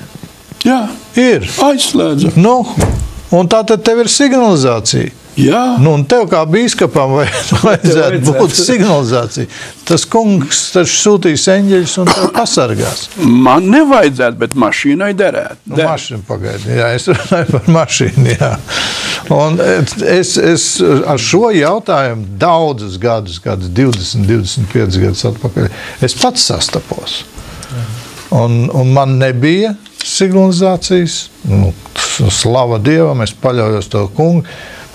Jā, ir. Aizslēdza. Un tā tad tev ir signalizācija. Jā. Un tev kā bīskapam vajadzētu būt signalizācija. Tas kungs taču sūtīs eņģeļus un tev pasargās. Man nevajadzētu, bet mašīnai derētu. Mašīna pagaidi, jā, es runāju par mašīnu, jā. Un es ar šo jautājumu daudzus gadus, 20, 25 gadus atpakaļ, es pats sastapos. Un man nebija signalizācijas, slava Dievam, es paļaujos to kungu,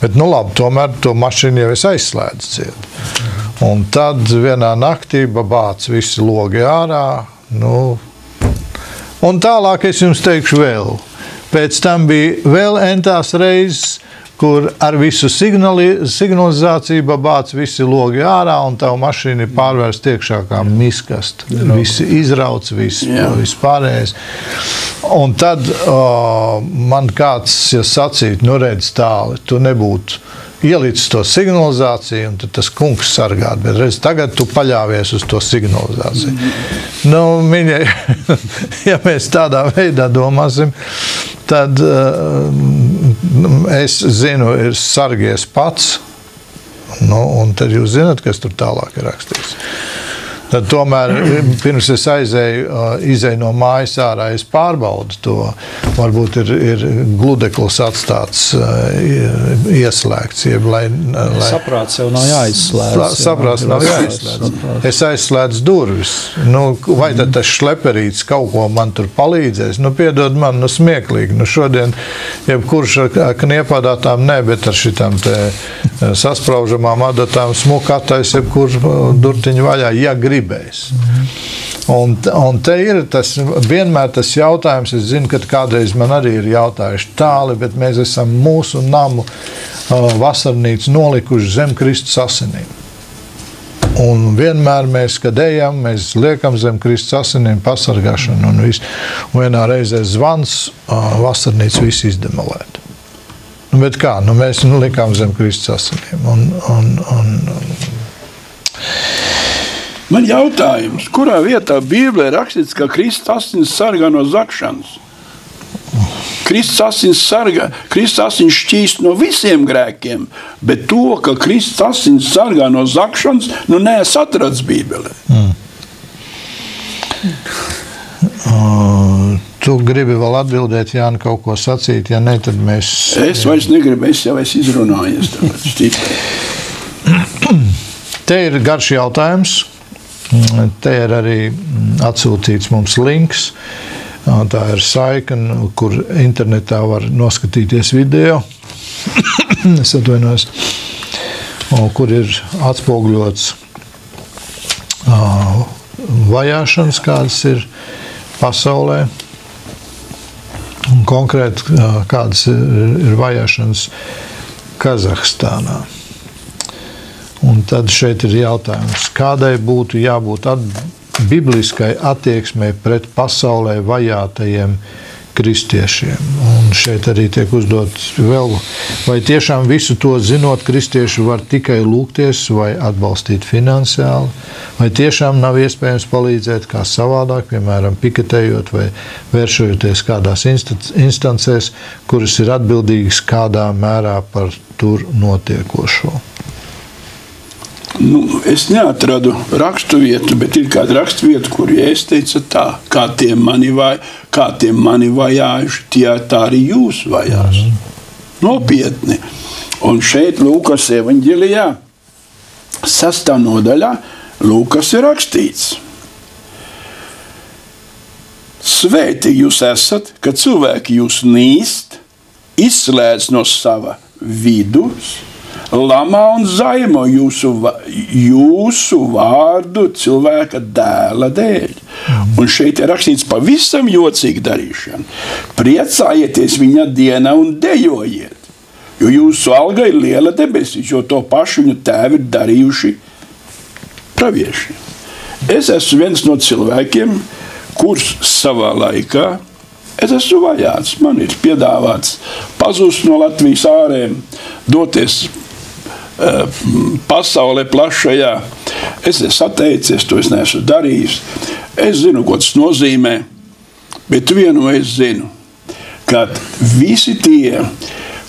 bet, labi, tomēr to mašīnu jau es aizslēdzu ciet. Un tad vienā naktī bāc visi logi ārā. Un tālāk es jums teikšu vēl. Pēc tam bija vēl entās reizes, kur ar visu signalizāciju bāc visi logi ārā, un tavu mašīnu ir pārvērst iekšā kā miskast. Visi izrauc, viss pārējais. Un tad man kāds sacīt, redz tāli, tu nebūtu ielicis to signalizāciju, un tad tas kungs sargāt, bet redz, tagad tu paļāvies uz to signalizāciju. Mīļie, ja mēs tādā veidā domāsim, tad es zinu, ir sargies pats, un tad jūs zināt, kas tur tālāk ir rakstīts. Tad tomēr, pirms es izēju no mājas ārā, es pārbaudu to. Varbūt ir gludeklis atstāts, ieslēgts. Saprāts jau nav jāizslēdz. Saprāts nav jāizslēdz. Es aizslēdzu durvis. Vai tad tas šleperīts kaut ko man tur palīdzēs? Piedod man, smieklīgi. Šodien, jebkurš ar kniepādātām ne, bet ar šitām te saspraužamām adatām smukatais, jebkurš durtiņu vaļā, ja gribēs. Un te ir vienmēr tas jautājums, es zinu, ka kādreiz man arī ir jautājuši tāli, bet mēs esam mūsu namu vasarnīcu nolikuši zem Kristus asinīm. Un vienmēr mēs, kad ejam, mēs liekam zem Kristus asinīm pasargāšanu un visu. Un vienā reizē zvans, vasarnīcu visu izdemolēt. Bet kā? Mēs likām zem Kristus asinīm. Man jautājums, kurā vietā Bībelē rakstīts, ka Kristus asins sargā no zakšanas? Kristus asins šķīst no visiem grēkiem, bet to, ka Kristus asins sargā no zakšanas, neesmu atrads Bībelē. Tu gribi vēl atbildēt, Jāni, kaut ko sacīt, ja ne, tad mēs... Es vairs negribu, es jau esmu izrunājies. Te ir garš jautājums. Te ir arī atsūtīts mums links. Tā ir saikne, kur internetā var noskatīties video. Es atvainojos. Kur ir atspoguļots vajāšanas, kādas ir pasaulē. Un konkrēti, kādas ir vajāšanas Kazahstānā. Un tad šeit ir jautājums, kādai būtu jābūt bibliskai attieksmei pret pasaulē vajātajiem kristiešiem. Un šeit arī tiek uzdots vēl, vai tiešām visu to zinot, kristieši var tikai lūgties vai atbalstīt finansiāli, vai tiešām nav iespējams palīdzēt kā savādāk, piemēram, piketējot vai vēršojoties kādās instancēs, kuras ir atbildīgas kādā mērā par tur notiekošo. Es neatradu rakstu vietu, bet ir kāda rakstu vieta, kur Jēzus teica tā, kā tie mani vajājuši, tā arī jūs vajās. Nopietni. Un šeit Lūkas evaņģelijā 6. nodaļā Lūkas ir rakstīts. Svētīgi jūs esat, kad cilvēki jūs nīst, izslēdz no sava vidus, lamā un zaimo jūsu vārdu cilvēka dēla dēļ. Un šeit ir rakstīts pavisam jocīgi darīšana. Priecājieties viņa dienā un dejojiet, jo jūsu alga ir liela debesīs, jo to pašu viņu tēvi ir darījuši pravieši. Es esmu viens no cilvēkiem, kurš savā laikā es esmu vajāts. Man ir piedāvāts pazust no Latvijas ārēm, doties pasaulē plašajā. Es esmu atteicies, to es neesmu darījis. Es zinu, ko tas nozīmē, bet vienu es zinu, ka visi tie,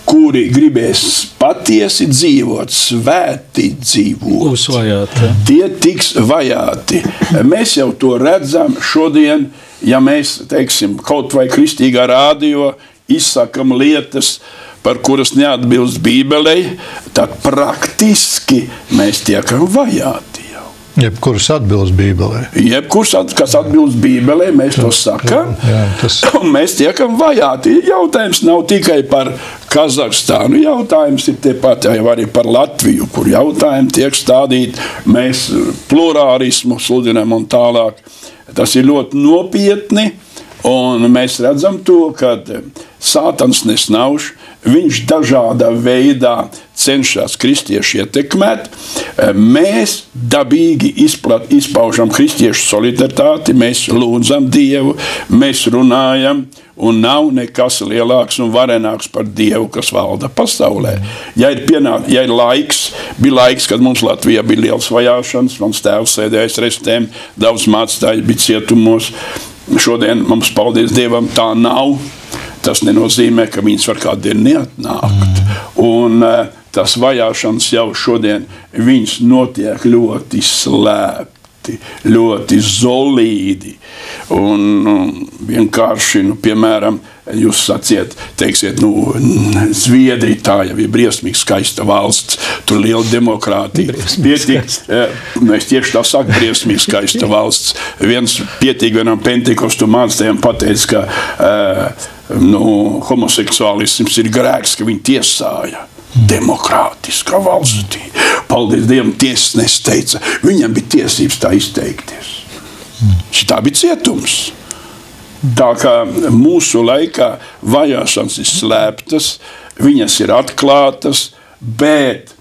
kuri gribēs patiesi dzīvot, svēti dzīvot, tie tiks vajāti. Mēs jau to redzam šodien, ja mēs, teiksim, kaut vai kristīgā rādio izsakam lietas, par kuras neatbilst Bībelei, tad praktiski mēs tiekam vajāti jau. Jebkurš atbilst Bībelei. Jebkurš, kas atbilst Bībelei, mēs to sakam, un mēs tiekam vajāti. Jautājums nav tikai par Kazahstānu, jautājums ir tepat jau arī par Latviju, kur jautājumi tiek stādīti, mēs plurālismu sludinām un tālāk. Tas ir ļoti nopietni, un mēs redzam to, ka Sātans nesnauž, viņš dažādā veidā cenšas kristieši ietekmēt. Mēs dabīgi izpaužam kristiešu solidaritāti, mēs lūdzam Dievu, mēs runājam, un nav nekas lielāks un varenāks par Dievu, kas valda pasaulē. Ja ir laiks, bija laiks, kad mums Latvijā bija liels vajāšanas, mans tēvs sēdējis restēm, daudz mācītāji bija cietumos. Šodien mums, paldies Dievam, tā nav. Tas nenozīmē, ka viņas var kādien neatnākt. Un tas vajāšanas jau šodien viņas notiek ļoti slēpti, ļoti zolīdi. Un vienkārši, piemēram, jūs teiksiet, Zviedrija tā jau ir briesmīgi skaista valsts, tur liela demokrātija. Es tieši tā saku, briesmīgi skaista valsts. Vienam pentikostu mācītājiem pateica, ka homoseksuālisms ir grēks, ka viņi tiesāja. Demokrātiskā valstī. Paldies Dievam, tiesnesis teica, viņam bija tiesības tā izteikties. Šitā bija cietums. Tā kā mūsu laikā vajāšanas ir slēptas, viņas ir atklātas, bet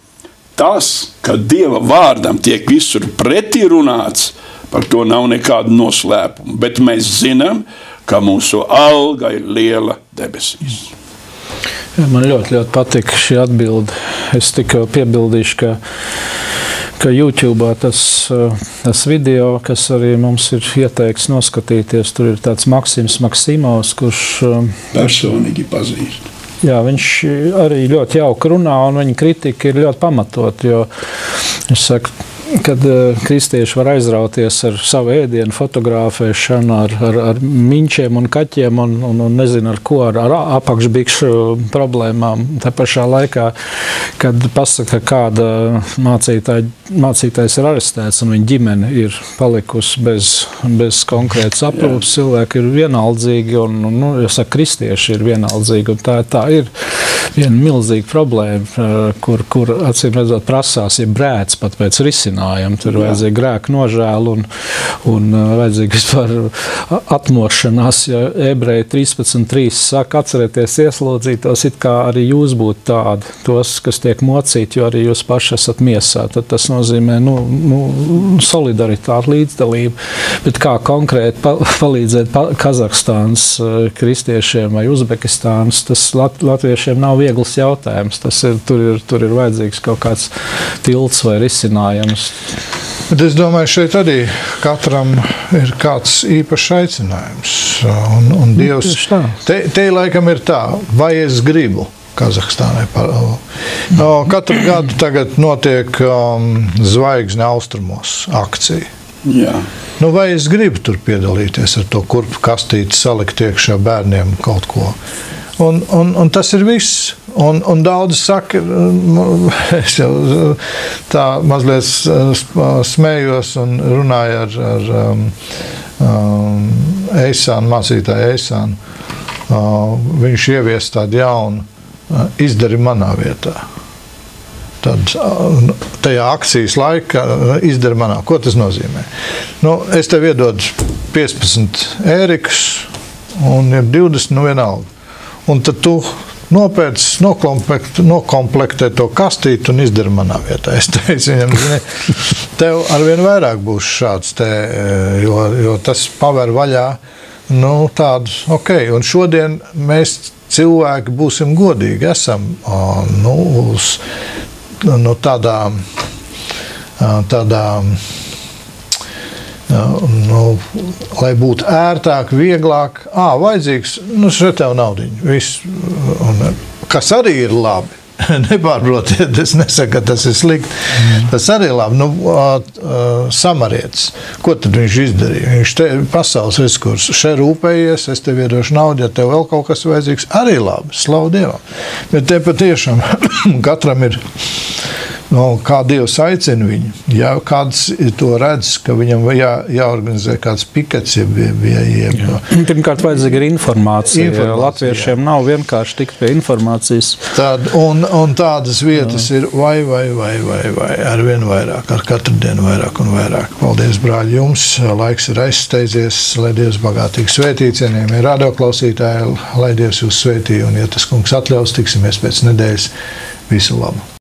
tas, ka Dieva vārdam tiek visur pretī runāts, par to nav nekāda noslēpuma. Bet mēs zinām, ka mūsu alga ir liela debesīs. Man ļoti patika šī atbilde. Es tikai piebildīšu, ka YouTube'ā tas video, kas arī mums ir ieteikts noskatīties, tur ir tāds Maksims Maksimovs, kurš personīgi pazīst. Jā, viņš arī ļoti jauki runā, un viņa kritika ir ļoti pamatot, jo es saku, kad kristieši var aizrauties ar savu ēdienu fotografēšanu, ar miņķiem un kaķiem un nezinu ar ko, ar apakšbikšu problēmām. Tā pašā laikā, kad pasaka, kāda mācītājs ir arestēts un viņa ģimene ir palikusi bez konkrētas aprūpes, cilvēki ir vienaldzīgi un kristieši ir vienaldzīgi. Un tā ir viena milzīga problēma, kur acīm redzot prasās, ja brēc pat pēc risinājumu. Tur vajadzīga grēka nožēla un vajadzīga vispār atmošanās. Ja Ebreji 13.3 saka, atcerieties ieslodzītos, it kā arī jūs būtu tādi, tos, kas tiek mocīti, jo arī jūs paši esat miesā. Tad tas nozīmē solidaritāti, līdzdalību. Bet kā konkrēti palīdzēt Kazahstānas kristiešiem vai Uzbekistānas, tas latviešiem nav viegls jautājums. Tur ir vajadzīgs kaut kāds tilts vai risinājums. Bet es domāju, šeit arī katram ir kāds īpašs aicinājums. Un Dievs, te laikam ir tā, vai es gribu. Kazahstānai. Katru gadu tagad notiek Zvaigzne austrumos akcija. Jā. Nu, vai es gribu tur piedalīties ar to kurpu kastīti, salikt iekšā bērniem kaut ko. Un tas ir viss. Un daudzi saka, es jau tā mazliet smējos un runāju ar Eisānu, mācītāju Eisānu. Viņš ievies tādu jaunu izdari manā vietā. Tad tajā akcijas laikā izdari manā. Ko tas nozīmē? Nu, es tev iedodu 15 ērikus un ir 20, nu vienalga. Un tad tu nopēc, nokomplektē to kastīti un izdari manā vietā. Es teicu viņam, tev arvien vairāk būs šāds, jo tas paver vaļā tādu, un šodien mēs cilvēki būsim godīgi, esam uz lai būtu ērtāk, vieglāk, vajadzīgs, šeit tev naudiņu, viss, kas arī ir labi, nepārprotiet, es nesaku, ka tas ir slikti, tas arī ir labi, samarietis, ko tad viņš izdarīja, viņš te pasaules resursus, šeit rūpējies, es tev iedošu naudu, ja tev vēl kaut kas vajadzīgs, arī labi, slavu Dievam, bet te patiešām katram ir, kā Dievs aicina viņu. Ja kāds to redz, ka viņam jāorganizē kāds pikets, Pirmkārt, vajadzīga ir informācija. Latviešiem nav vienkārši tikt pie informācijas. Un tādas vietas ir vai arvien vairāk, ar katru dienu vairāk un vairāk. Paldies, brāļi, jums. Laiks ir aizsteidzies, lai Dievs bagātīgi svētī, cienījamie radioklausītāji, lai Dievs jūs svētī, un ja tas kungs atļaus, tiksimies pēc nedēļas. Visu labu.